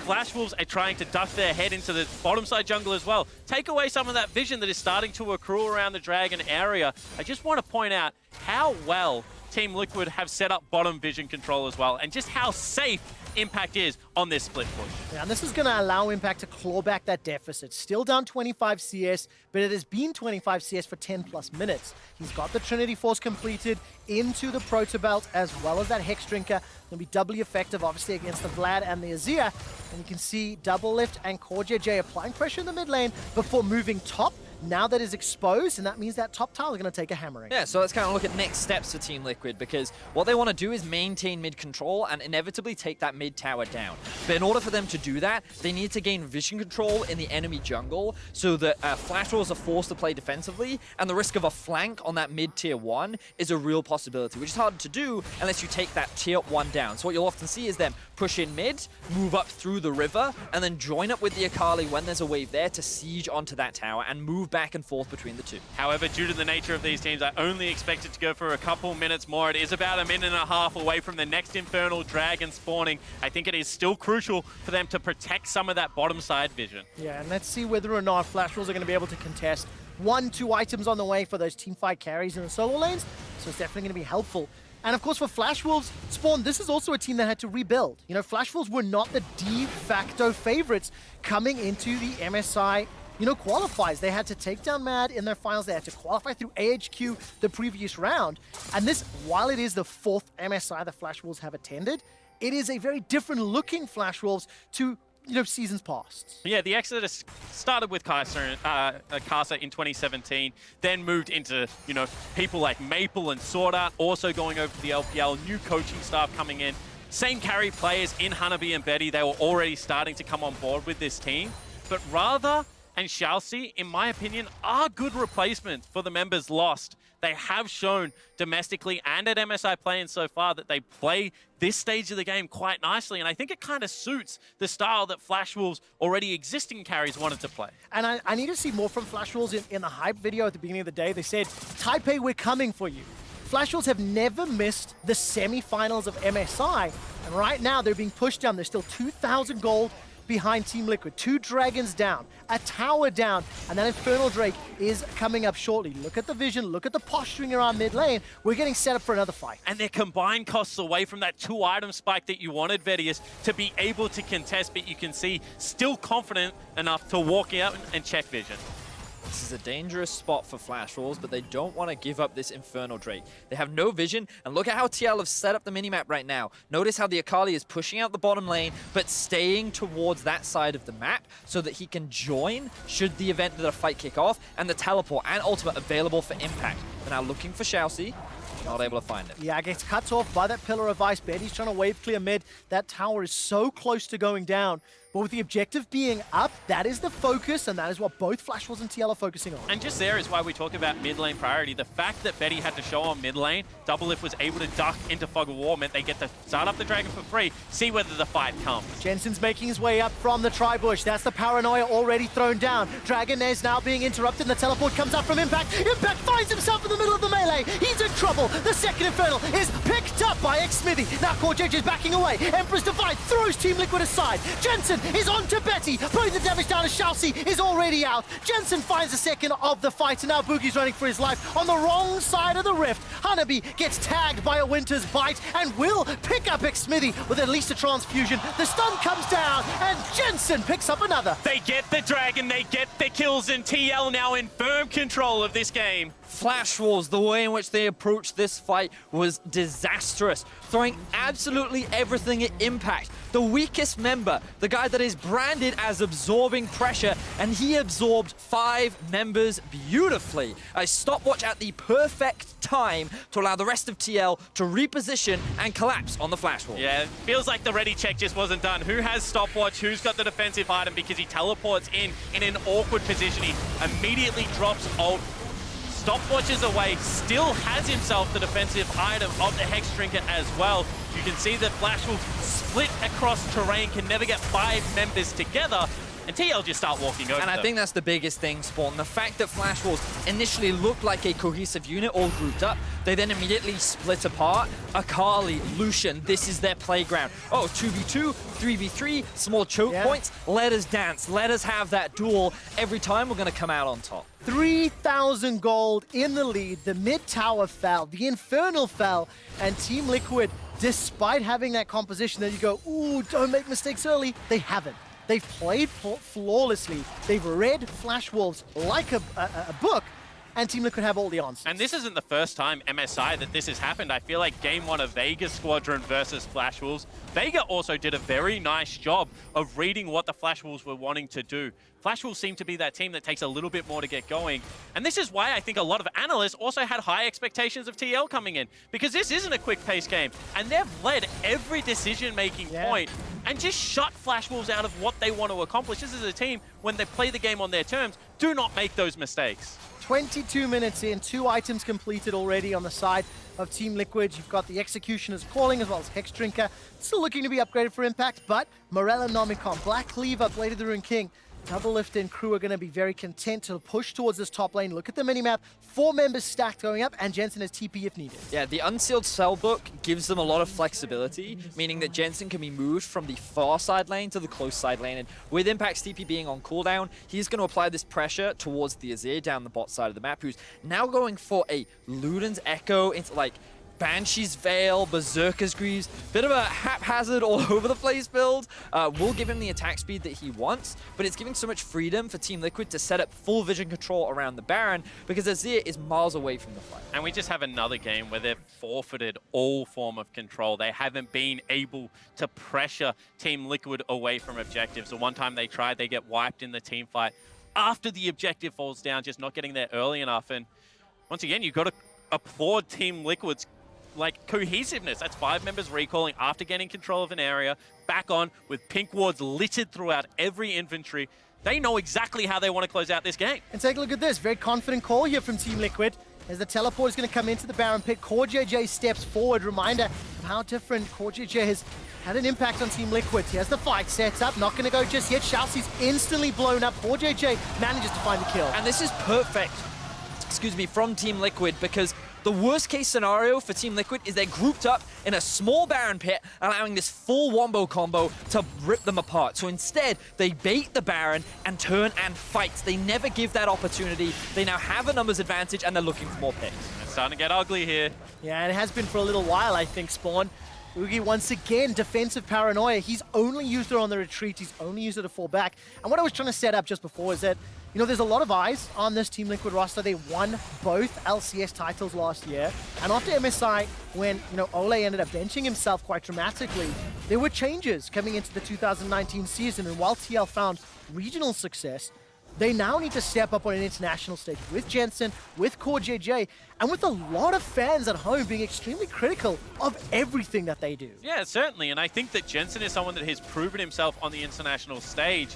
Flash Wolves are trying to duck their head into the bottom side jungle as well. Take away some of that vision that is starting to accrue around the Dragon area. I just want to point out how well Team Liquid have set up bottom vision control as well, and just how safe Impact is on this split push. Yeah, and this is going to allow Impact to claw back that deficit. Still down 25 CS, but it has been 25 CS for 10 plus minutes. He's got the Trinity Force completed into the Proto Belt, as well as that Hex Drinker. Going to be doubly effective, obviously, against the Vlad and the Azir. And you can see Doublelift and CoreJJ applying pressure in the mid lane before moving top. Now that is exposed, and that means that top tower is going to take a hammering. Yeah, so let's kind of look at next steps for Team Liquid, because what they want to do is maintain mid control and inevitably take that mid tower down. But in order for them to do that, they need to gain vision control in the enemy jungle so that Flash Wolves are forced to play defensively, and the risk of a flank on that mid tier 1 is a real possibility, which is hard to do unless you take that tier 1 down. So what you'll often see is them push in mid, move up through the river, and then join up with the Akali when there's a wave there to siege onto that tower and move back and forth between the two. However, due to the nature of these teams, I only expect it to go for a couple minutes more. It is about a minute and a half away from the next Infernal Dragon spawning. I think it is still crucial for them to protect some of that bottom side vision. Yeah, and let's see whether or not Flash Wolves are going to be able to contest 1-2 items on the way for those teamfight carries in the solo lanes. So it's definitely going to be helpful. And of course, for Flash Wolves, Spawn, this is also a team that had to rebuild. You know, Flash Wolves were not the de facto favorites coming into the MSI qualifiers. They had to take down Mad in their finals. They had to qualify through AHQ the previous round. And this, while it is the 4th MSI the Flash Wolves have attended, it is a very different looking Flash Wolves to seasons past. Yeah, the Exodus started with Casa in 2017, then moved into, people like Maple and Sword Art, also going over to the LPL, new coaching staff coming in. Same carry players in Hanabi and Betty, they were already starting to come on board with this team. But Rather and ShiauC, in my opinion, are good replacements for the members lost. They have shown domestically and at MSI playing so far that they play this stage of the game quite nicely, and I think it kind of suits the style that Flash Wolves' already existing carries wanted to play. And I need to see more from Flash Wolves in the hype video at the beginning of the day. They said, Taipei, we're coming for you. Flash Wolves have never missed the semi-finals of MSI, and right now they're being pushed down. There's still 2,000 gold behind Team Liquid. 2 dragons down, a tower down, and that Infernal Drake is coming up shortly. Look at the vision, look at the posturing around mid lane. We're getting set up for another fight. And their combined costs away from that 2-item spike that you wanted, Vedius, to be able to contest, but you can see still confident enough to walk out and check vision. This is a dangerous spot for Flash Wolves, but they don't want to give up this Infernal Drake. They have no vision, and look at how TL have set up the minimap right now. Notice how the Akali is pushing out the bottom lane, but staying towards that side of the map so that he can join should the event that a fight kick off, and the teleport and ultimate available for impact. They're now looking for ShiauC. Not able to find it. Yeah, gets cut off by that Pillar of Ice. Betty's trying to wave clear mid. That tower is so close to going down. But with the objective being up, that is the focus, and that is what both Flash Wolves and TL are focusing on. And just there is why we talk about mid lane priority. The fact that Betty had to show on mid lane, Doublelift was able to duck into Fog of War, meant they get to start up the Dragon for free, see whether the fight comes. Jensen's making his way up from the Tri-Bush. That's the Paranoia already thrown down. Dragon is now being interrupted, and the teleport comes out from Impact. Impact finds himself in the middle of the melee. He's in trouble. The second Infernal is picked up by Xmithie. Now CoreJJ is backing away. Emperor's Divide throws Team Liquid aside. Jensen is on to Betty. Putting the damage down as ShiauC is already out. Jensen finds the second of the fight, and now Bugi's running for his life on the wrong side of the rift. Hanabi gets tagged by a Winter's Bite and will pick up Xmithie with at least a transfusion. The stun comes down, and Jensen picks up another. They get the Dragon, they get the kills, and TL now in firm control of this game. Flash Wolves, the way in which they approached this fight was disastrous, throwing absolutely everything at Impact. The weakest member, the guy that is branded as absorbing pressure, and he absorbed 5 members beautifully. A stopwatch at the perfect time to allow the rest of TL to reposition and collapse on the Flash Wolves. Yeah, feels like the ready check just wasn't done. Who has stopwatch? Who's got the defensive item? Because he teleports in an awkward position. He immediately drops ult. stopwatches away, still has himself the defensive item of the Hex Trinket as well. You can see that Flash will split across terrain, can never get 5 members together, and TL just start walking over And I them. think that's the biggest thing, Spawn. The fact that Flash Wolves initially looked like a cohesive unit, all grouped up, they then immediately split apart. Akali, Lucian, this is their playground. Oh, 2v2, 3v3, small choke points. Let us dance. Let us have that duel. Every time we're going to come out on top. 3,000 gold in the lead. The mid tower fell, the Infernal fell, and Team Liquid, despite having that composition that you go, ooh, don't make mistakes early, they haven't. They've played flawlessly. They've read Flash Wolves like a book, and Team Liquid have all the answers. And this isn't the first time MSI that this has happened. I feel like game 1 of Vega Squadron versus Flash Wolves, Vega also did a very nice job of reading what the Flash Wolves were wanting to do. Flash Wolves seem to be that team that takes a little bit more to get going. And this is why I think a lot of analysts also had high expectations of TL coming in, because this isn't a quick-paced game. And they've led every decision-making point and just shut Flash Wolves out of what they want to accomplish. This is a team, when they play the game on their terms, do not make those mistakes. 22 minutes in, 2 items completed already on the side of Team Liquid. You've got the Executioner's Calling as well as Hex Drinker. Still looking to be upgraded for impact, but Morella Nomicon, Black Cleaver, Blade of the Rune King, Doublelift and crew are going to be very content to push towards this top lane. Look at the minimap, 4 members stacked going up, and Jensen has TP if needed. Yeah, the Unsealed Cellbook gives them a lot of flexibility, meaning that Jensen can be moved from the far side lane to the close side lane. And with Impact's TP being on cooldown, he's going to apply this pressure towards the Azir down the bot side of the map, who's now going for a Luden's Echo into like Banshee's Veil, Berserker's Greaves, bit of a haphazard all over the place build. Will give him the attack speed that he wants, but it's giving so much freedom for Team Liquid to set up full vision control around the Baron, because Azir is miles away from the fight. And we just have another game where they've forfeited all form of control. They haven't been able to pressure Team Liquid away from objectives. The one time they tried, they get wiped in the team fight after the objective falls down, just not getting there early enough. And once again, you've got to applaud Team Liquid's cohesiveness. That's 5 members recalling after getting control of an area, back on with pink wards littered throughout every inventory. They know exactly how they want to close out this game. And take a look at this. Very confident call here from Team Liquid as the teleport is going to come into the Baron pit. CoreJJ steps forward. Reminder of how different CoreJJ has had an impact on Team Liquid. He has the fight set up. Not going to go just yet. ShiauC's instantly blown up. CoreJJ manages to find the kill. And this is perfect, excuse me, from Team Liquid, because the worst case scenario for Team Liquid is they're grouped up in a small Baron pit, allowing this full wombo combo to rip them apart. So instead, they bait the Baron and turn and fight. They never give that opportunity. They now have a numbers advantage, and they're looking for more picks. It's starting to get ugly here. Yeah, and it has been for a little while, I think, Spawn. Bugi, once again, defensive paranoia. He's only used her on the retreat. He's only used her to fall back. And what I was trying to set up just before is that, you know, there's a lot of eyes on this Team Liquid roster. They won both LCS titles last year. And after MSI, when, you know, Ole ended up benching himself quite dramatically, there were changes coming into the 2019 season. And while TL found regional success, they now need to step up on an international stage with Jensen, with CoreJJ, and with a lot of fans at home being extremely critical of everything that they do. Yeah, certainly. And I think that Jensen is someone that has proven himself on the international stage.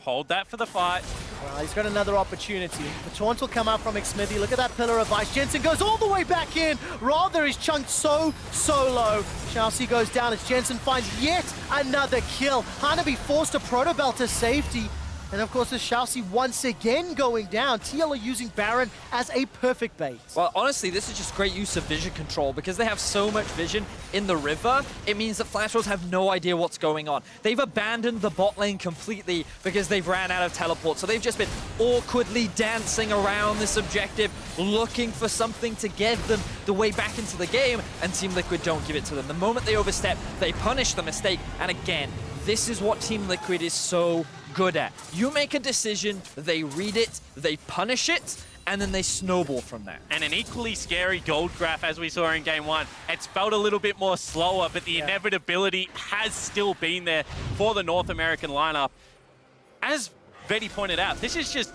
Hold that for the fight. Well, he's got another opportunity. The taunt will come out from Xmithie. Look at that pillar of ice. Jensen goes all the way back in. Rather is chunked so low. ShiauC goes down as Jensen finds yet another kill. Hanabi forced a proto bell to safety. And of course, the ShiauC once again going down. TL are using Baron as a perfect bait. Well, honestly, this is just great use of vision control, because they have so much vision in the river. It means that Flash Wolves have no idea what's going on. They've abandoned the bot lane completely because they've ran out of teleport. So they've just been awkwardly dancing around this objective, looking for something to get them the way back into the game, and Team Liquid don't give it to them. The moment they overstep, they punish the mistake. And again, this is what Team Liquid is so good at. You make a decision, they read it, they punish it, and then they snowball from there. And an equally scary gold graph as we saw in game 1. It's felt a little bit more slower, but the inevitability has still been there for the North American lineup. As Vedi pointed out, this is just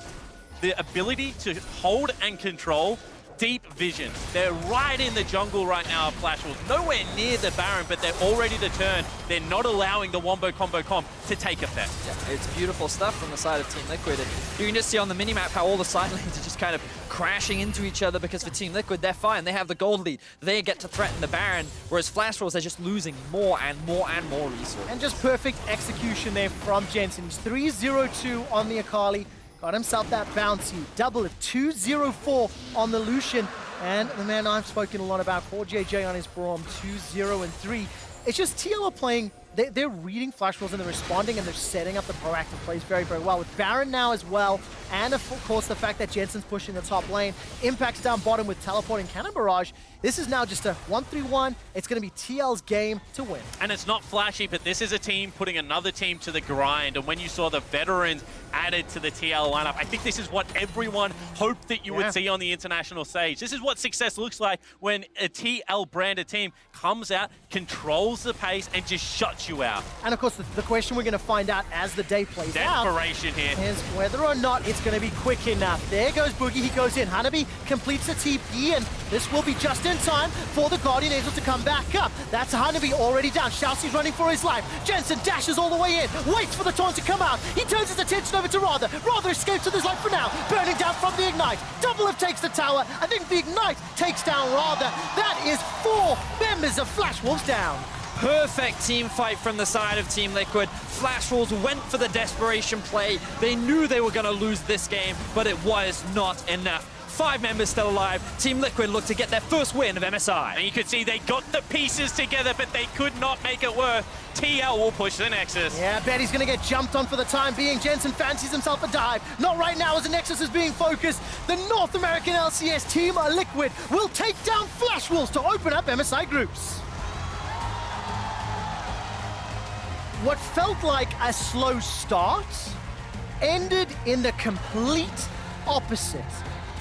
the ability to hold and control deep vision. They're right in the jungle right now of Flash Wolves. Nowhere near the Baron, but they're all ready to turn. They're not allowing the Wombo Combo Comp to take effect. Yeah, it's beautiful stuff from the side of Team Liquid. And you can just see on the minimap how all the side lanes are just kind of crashing into each other, because for Team Liquid, they're fine. They have the gold lead. They get to threaten the Baron, whereas Flash Wolves, they're just losing more and more and more resources. And just perfect execution there from Jensen. He's 3-0-2 on the Akali. Got himself that bouncy. Doublelift 2-0-4 on the Lucian. And the man I've spoken a lot about, CoreJJ on his Braum, 2-0-3. It's just TL are playing, they're reading Flash Wolves and they're responding and they're setting up the proactive plays very, very well. With Baron now as well, and of course the fact that Jensen's pushing the top lane, Impact's down bottom with teleporting Cannon Barrage. This is now just a 1-3-1. It's going to be TL's game to win. And it's not flashy, but this is a team putting another team to the grind. And when you saw the veterans added to the TL lineup, I think this is what everyone hoped that you would see on the international stage. This is what success looks like when a TL branded team comes out, controls the pace, and just shuts you out. And of course, the question we're going to find out as the day plays out Desperation here. is whether or not it's going to be quick enough. There goes Bugi, he goes in. Hanabi completes the TP, and this will be just in time for the Guardian Angel to come back up. That's Hanabi already down. ShiauC's running for his life. Jensen dashes all the way in, waits for the taunt to come out. He turns his attention over to Rather. Rather escapes with his life for now, burning down from the Ignite. Doublelift takes the tower. I think the Ignite takes down Rather. That is 4 members of Flash Wolves down. Perfect team fight from the side of Team Liquid. Flash Wolves went for the desperation play. They knew they were going to lose this game, but it was not enough. 5 members still alive. Team Liquid looked to get their first win of MSI. And you could see they got the pieces together, but they could not make it work. TL will push the Nexus. Yeah, I bet he's going to get jumped on for the time being. Jensen fancies himself a dive. Not right now as the Nexus is being focused. The North American LCS team, Liquid, will take down Flash Wolves to open up MSI groups. What felt like a slow start ended in the complete opposite.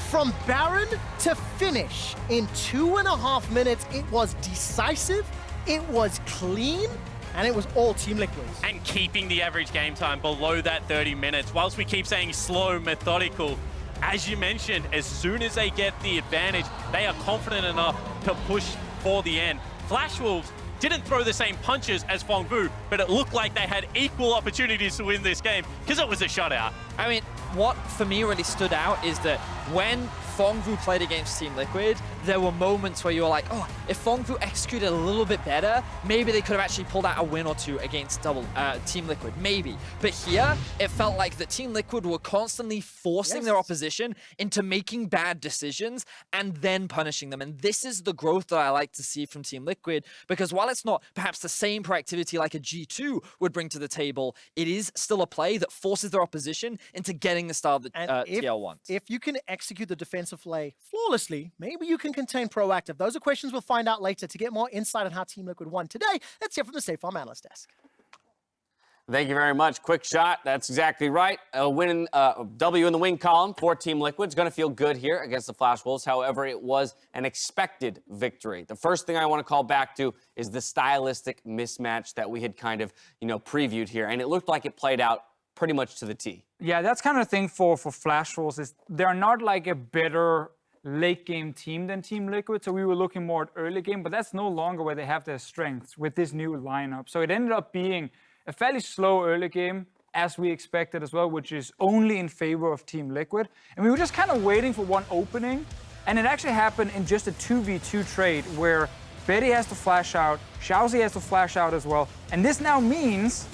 From Baron to finish in 2.5 minutes, it was decisive, it was clean, and it was all Team Liquid. And keeping the average game time below that 30 minutes. Whilst we keep saying slow, methodical, as you mentioned, as soon as they get the advantage, they are confident enough to push for the end. Flash Wolves didn't throw the same punches as Fongbu, but it looked like they had equal opportunities to win this game because it was a shutout. I mean, what for me really stood out is that when Fongvu played against Team Liquid, there were moments where you were like, oh, if Fongvu executed a little bit better, maybe they could have actually pulled out a win or two against Team Liquid, maybe. But here, it felt like that Team Liquid were constantly forcing their opposition into making bad decisions and then punishing them. And this is the growth that I like to see from Team Liquid, because while it's not perhaps the same proactivity like a G2 would bring to the table, it is still a play that forces their opposition into getting the style that TL wants. If you can execute the defensive play flawlessly, maybe you can contain proactive. Those are questions we'll find out later. To get more insight on how Team Liquid won today, let's hear from the State Farm Analyst Desk. Thank you very much. Quick shot. That's exactly right. A win, W in the win column for Team Liquid. It's going to feel good here against the Flash Wolves. However, it was an expected victory. The first thing I want to call back to is the stylistic mismatch that we had kind of, previewed here. And it looked like it played out pretty much to the T. Yeah, that's kind of the thing for Flash Wolves is they're not like a better late game team than Team Liquid. So we were looking more at early game, but that's no longer where they have their strengths with this new lineup. So it ended up being a fairly slow early game, as we expected as well, which is only in favor of Team Liquid. And we were just kind of waiting for one opening, and it actually happened in just a 2v2 trade where Betty has to flash out, ShiauC has to flash out as well. And this now means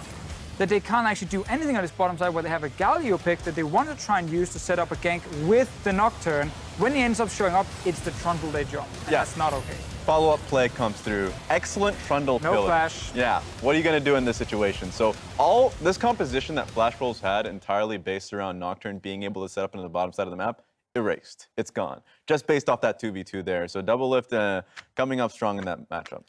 that they can't actually do anything on this bottom side where they have a Galio pick that they want to try and use to set up a gank with the Nocturne. When he ends up showing up, it's the Trundle they jump. Yeah. That's not okay. Follow-up play comes through. Excellent Trundle No pillar. flash. Yeah, what are you going to do in this situation? So all this composition that Flash Wolves had entirely based around Nocturne being able to set up into the bottom side of the map, erased. It's gone. Just based off that 2v2 there. So Doublelift coming up strong in that matchup.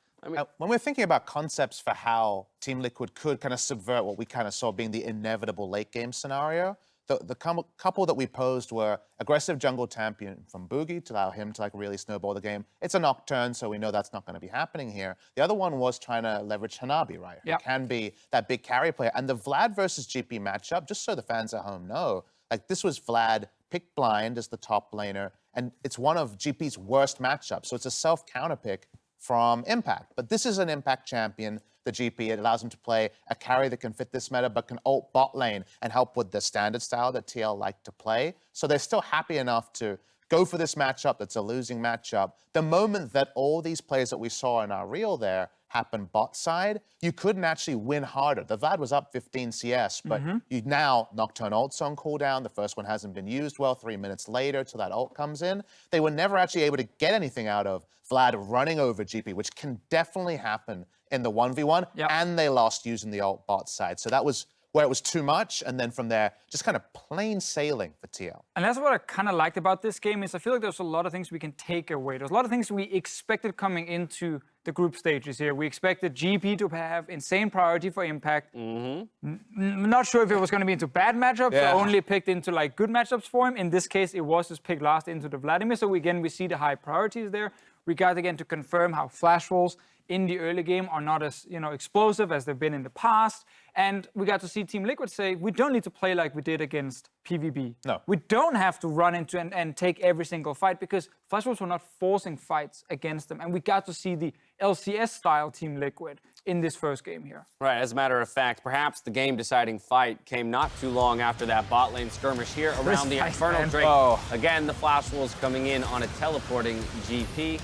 When we're thinking about concepts for how Team Liquid could kind of subvert what we kind of saw being the inevitable late game scenario, the couple that we posed were aggressive jungle champion from Bugi to allow him to really snowball the game. It's a Nocturne, so we know that's not going to be happening here. The other one was trying to leverage Hanabi, right? Yep. Who can be that big carry player. And the Vlad versus GP matchup, just so the fans at home know, this was Vlad picked blind as the top laner, and it's one of GP's worst matchups. So it's a self-counter pick from Impact. But this is an Impact champion, the GP. It allows him to play a carry that can fit this meta, but can ult bot lane and help with the standard style that TL like to play. So they're still happy enough to go for this matchup that's a losing matchup. The moment that all these plays that we saw in our reel there happen bot side, you couldn't actually win harder. The Vlad was up 15 CS, but you now Nocturne ult's on cooldown. The first one hasn't been used well. 3 minutes later till that ult comes in. They were never actually able to get anything out of Vlad running over GP, which can definitely happen in the 1v1, and they lost using the ult bot side. So that was where it was too much, and then from there, just kind of plain sailing for TL. And that's what I kind of liked about this game is I feel like there's a lot of things we can take away. There's a lot of things we expected coming into the group stages here. We expected GP to have insane priority for Impact. Not sure if it was going to be into bad matchups or only picked into like good matchups for him. In this case, it was just picked last into the Vladimir. So again, we see the high priorities there. We got again to confirm how flash rolls in the early game are not as explosive as they've been in the past. And we got to see Team Liquid say, we don't need to play like we did against PvB. No. We don't have to run into and take every single fight because Flash Wolves were not forcing fights against them. And we got to see the LCS-style Team Liquid in this first game here. Right, as a matter of fact, perhaps the game-deciding fight came not too long after that bot lane skirmish here around the Infernal Drake. Again, the Flash Wolves coming in on a teleporting GP,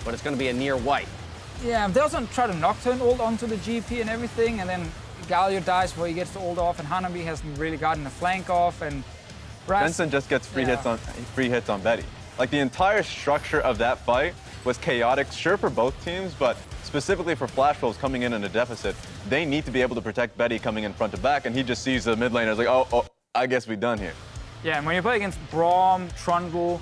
but it's going to be a near wipe. Yeah, they also try to Nocturne ult onto the GP and everything, and then Galio dies before he gets the ult off, and Hanabi hasn't really gotten the flank off, and Jensen just gets free hits on Betty. Like the entire structure of that fight was chaotic, sure for both teams, but specifically for Flash Wolves coming in a deficit, they need to be able to protect Betty coming in front to back, and he just sees the mid laner, like, oh, I guess we're done here. Yeah, and when you play against Braum, Trundle,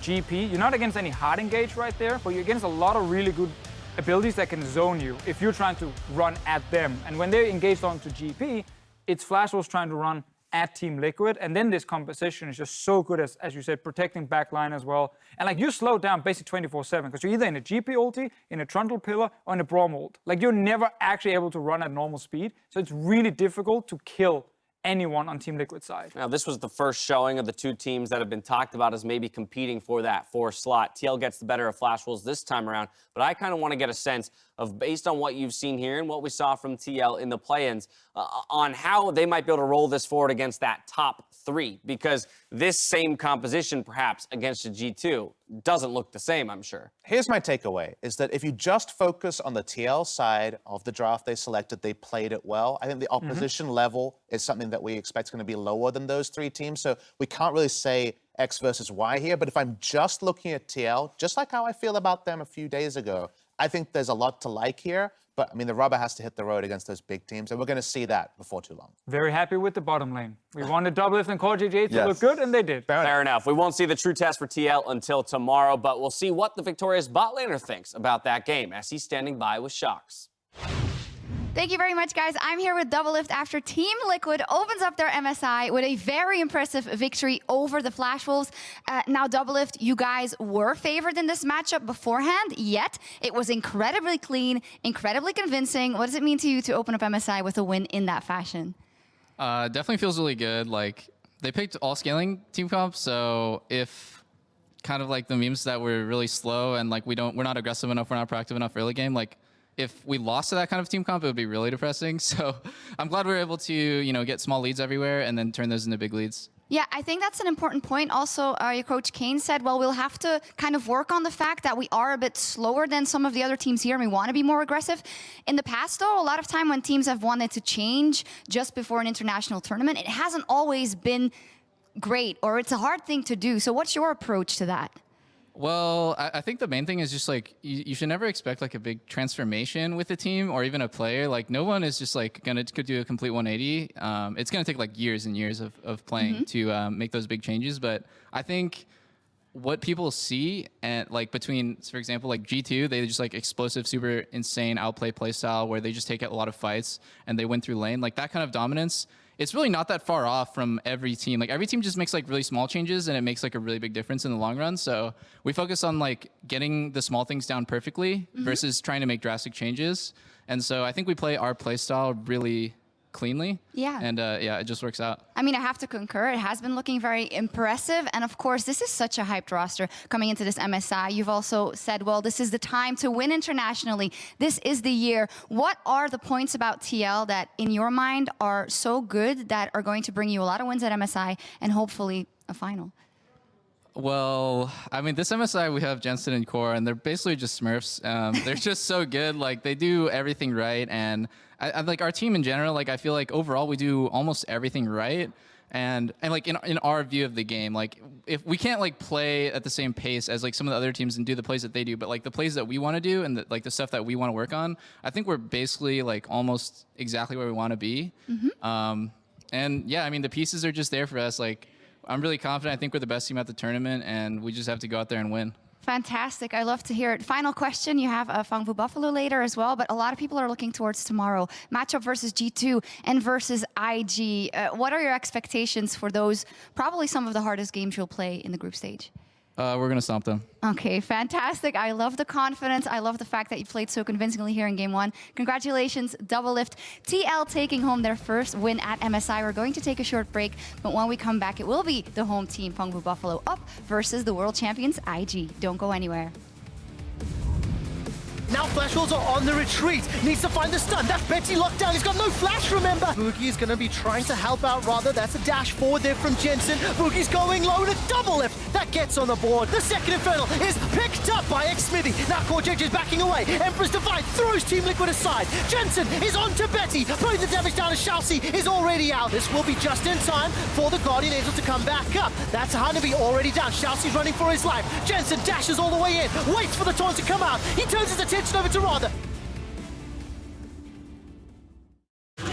GP, you're not against any hard engage right there, but you're against a lot of really good abilities that can zone you if you're trying to run at them. And when they're engaged onto GP, it's Flash Wolves trying to run at Team Liquid, and then this composition is just so good as you said, protecting backline as well. And like you slow down basically 24/7 because you're either in a GP ulti, in a Trundle pillar, or in a Braum ult. Like you're never actually able to run at normal speed, so it's really difficult to kill anyone on Team Liquid side. Now, this was the first showing of the two teams that have been talked about as maybe competing for that 4 slot. TL gets the better of Flash Wolves this time around, but I kind of want to get a sense of, based on what you've seen here and what we saw from TL in the play-ins, on how they might be able to roll this forward against that top 3, because this same composition, perhaps, against a G2 doesn't look the same, I'm sure. Here's my takeaway, is that if you just focus on the TL side of the draft they selected, they played it well. I think the opposition level is something that we expect is going to be lower than those 3 teams, so we can't really say X versus Y here, but if I'm just looking at TL, just like how I feel about them a few days ago, I think there's a lot to like here, but I mean, the rubber has to hit the road against those big teams, and we're going to see that before too long. Very happy with the bottom lane. We wanted Doublelift and CoreJJ to look good, and they did. Fair enough. We won't see the true test for TL until tomorrow, but we'll see what the victorious bot laner thinks about that game as he's standing by with ShiauC. Thank you very much, guys. I'm here with Doublelift after Team Liquid opens up their MSI with a very impressive victory over the Flash Wolves. Now, Doublelift, you guys were favored in this matchup beforehand, yet it was incredibly clean, incredibly convincing. What does it mean to you to open up MSI with a win in that fashion? Definitely feels really good. Like, they picked all scaling team comp, so if kind of like the memes that we're really slow and like we're not aggressive enough, we're not proactive enough early game, like if we lost to that kind of team comp, it would be really depressing. So I'm glad we were able to, get small leads everywhere and then turn those into big leads. Yeah, I think that's an important point. Also, your coach Kane said, well, we'll have to kind of work on the fact that we are a bit slower than some of the other teams here and we want to be more aggressive. In the past, though, a lot of time when teams have wanted to change just before an international tournament, it hasn't always been great, or it's a hard thing to do. So what's your approach to that? Well, I think the main thing is just like you should never expect like a big transformation with a team or even a player. Like no one is just like could do a complete 180. It's gonna take like years and years of playing to make those big changes. But I think what people see and like between, for example, like G2, they just like explosive, super insane outplay playstyle where they just take a lot of fights and they win through lane. Like that kind of dominance, it's really not that far off from every team. Like every team just makes like really small changes and it makes like a really big difference in the long run. So we focus on like getting the small things down perfectly versus trying to make drastic changes. And so I think we play our play style really cleanly. Yeah. And yeah, it just works out. I mean, I have to concur. It has been looking very impressive. And of course, this is such a hyped roster coming into this MSI. You've also said, well, this is the time to win internationally. This is the year. What are the points about TL that, in your mind, are so good that are going to bring you a lot of wins at MSI and hopefully a final? Well, I mean, this MSI, we have Jensen and Core, and they're basically just Smurfs. They're just so good. Like, they do everything right. And I like our team in general, like, I feel like overall we do almost everything right. And like in our view of the game, like if we can't like play at the same pace as like some of the other teams and do the plays that they do, but like the plays that we want to do and like the stuff that we want to work on, I think we're basically like almost exactly where we want to be. And yeah, I mean, the pieces are just there for us. Like, I'm really confident. I think we're the best team at the tournament, and we just have to go out there and win. Fantastic. I love to hear it. Final question. You have Fangbu Buffalo later as well, but a lot of people are looking towards tomorrow. Matchup versus G2 and versus IG. What are your expectations for those, probably some of the hardest games you'll play in the group stage? We're going to stomp them. Okay, fantastic. I love the confidence. I love the fact that you played so convincingly here in Game 1. Congratulations, Doublelift. TL taking home their first win at MSI. We're going to take a short break, but when we come back, it will be the home team, Fangbu Buffalo, up versus the world champions, IG. Don't go anywhere. Now Flash Wolves are on the retreat. Needs to find the stun. That's Betty locked down. He's got no flash, remember? Bugi is going to be trying to help out rather. That's a dash forward there from Jensen. Bugi's going low to Doublelift. That gets on the board. The second Infernal is picked up by Xmithie. Now CoreJJ is backing away. Emperor's Divide throws Team Liquid aside. Jensen is on to Betty. Putting the damage down to ShiauC is already out. This will be just in time for the Guardian Angel to come back up. That's Hanabi already down. ShiauC's running for his life. Jensen dashes all the way in. Waits for the taunt to come out. He turns his attention over to Radha.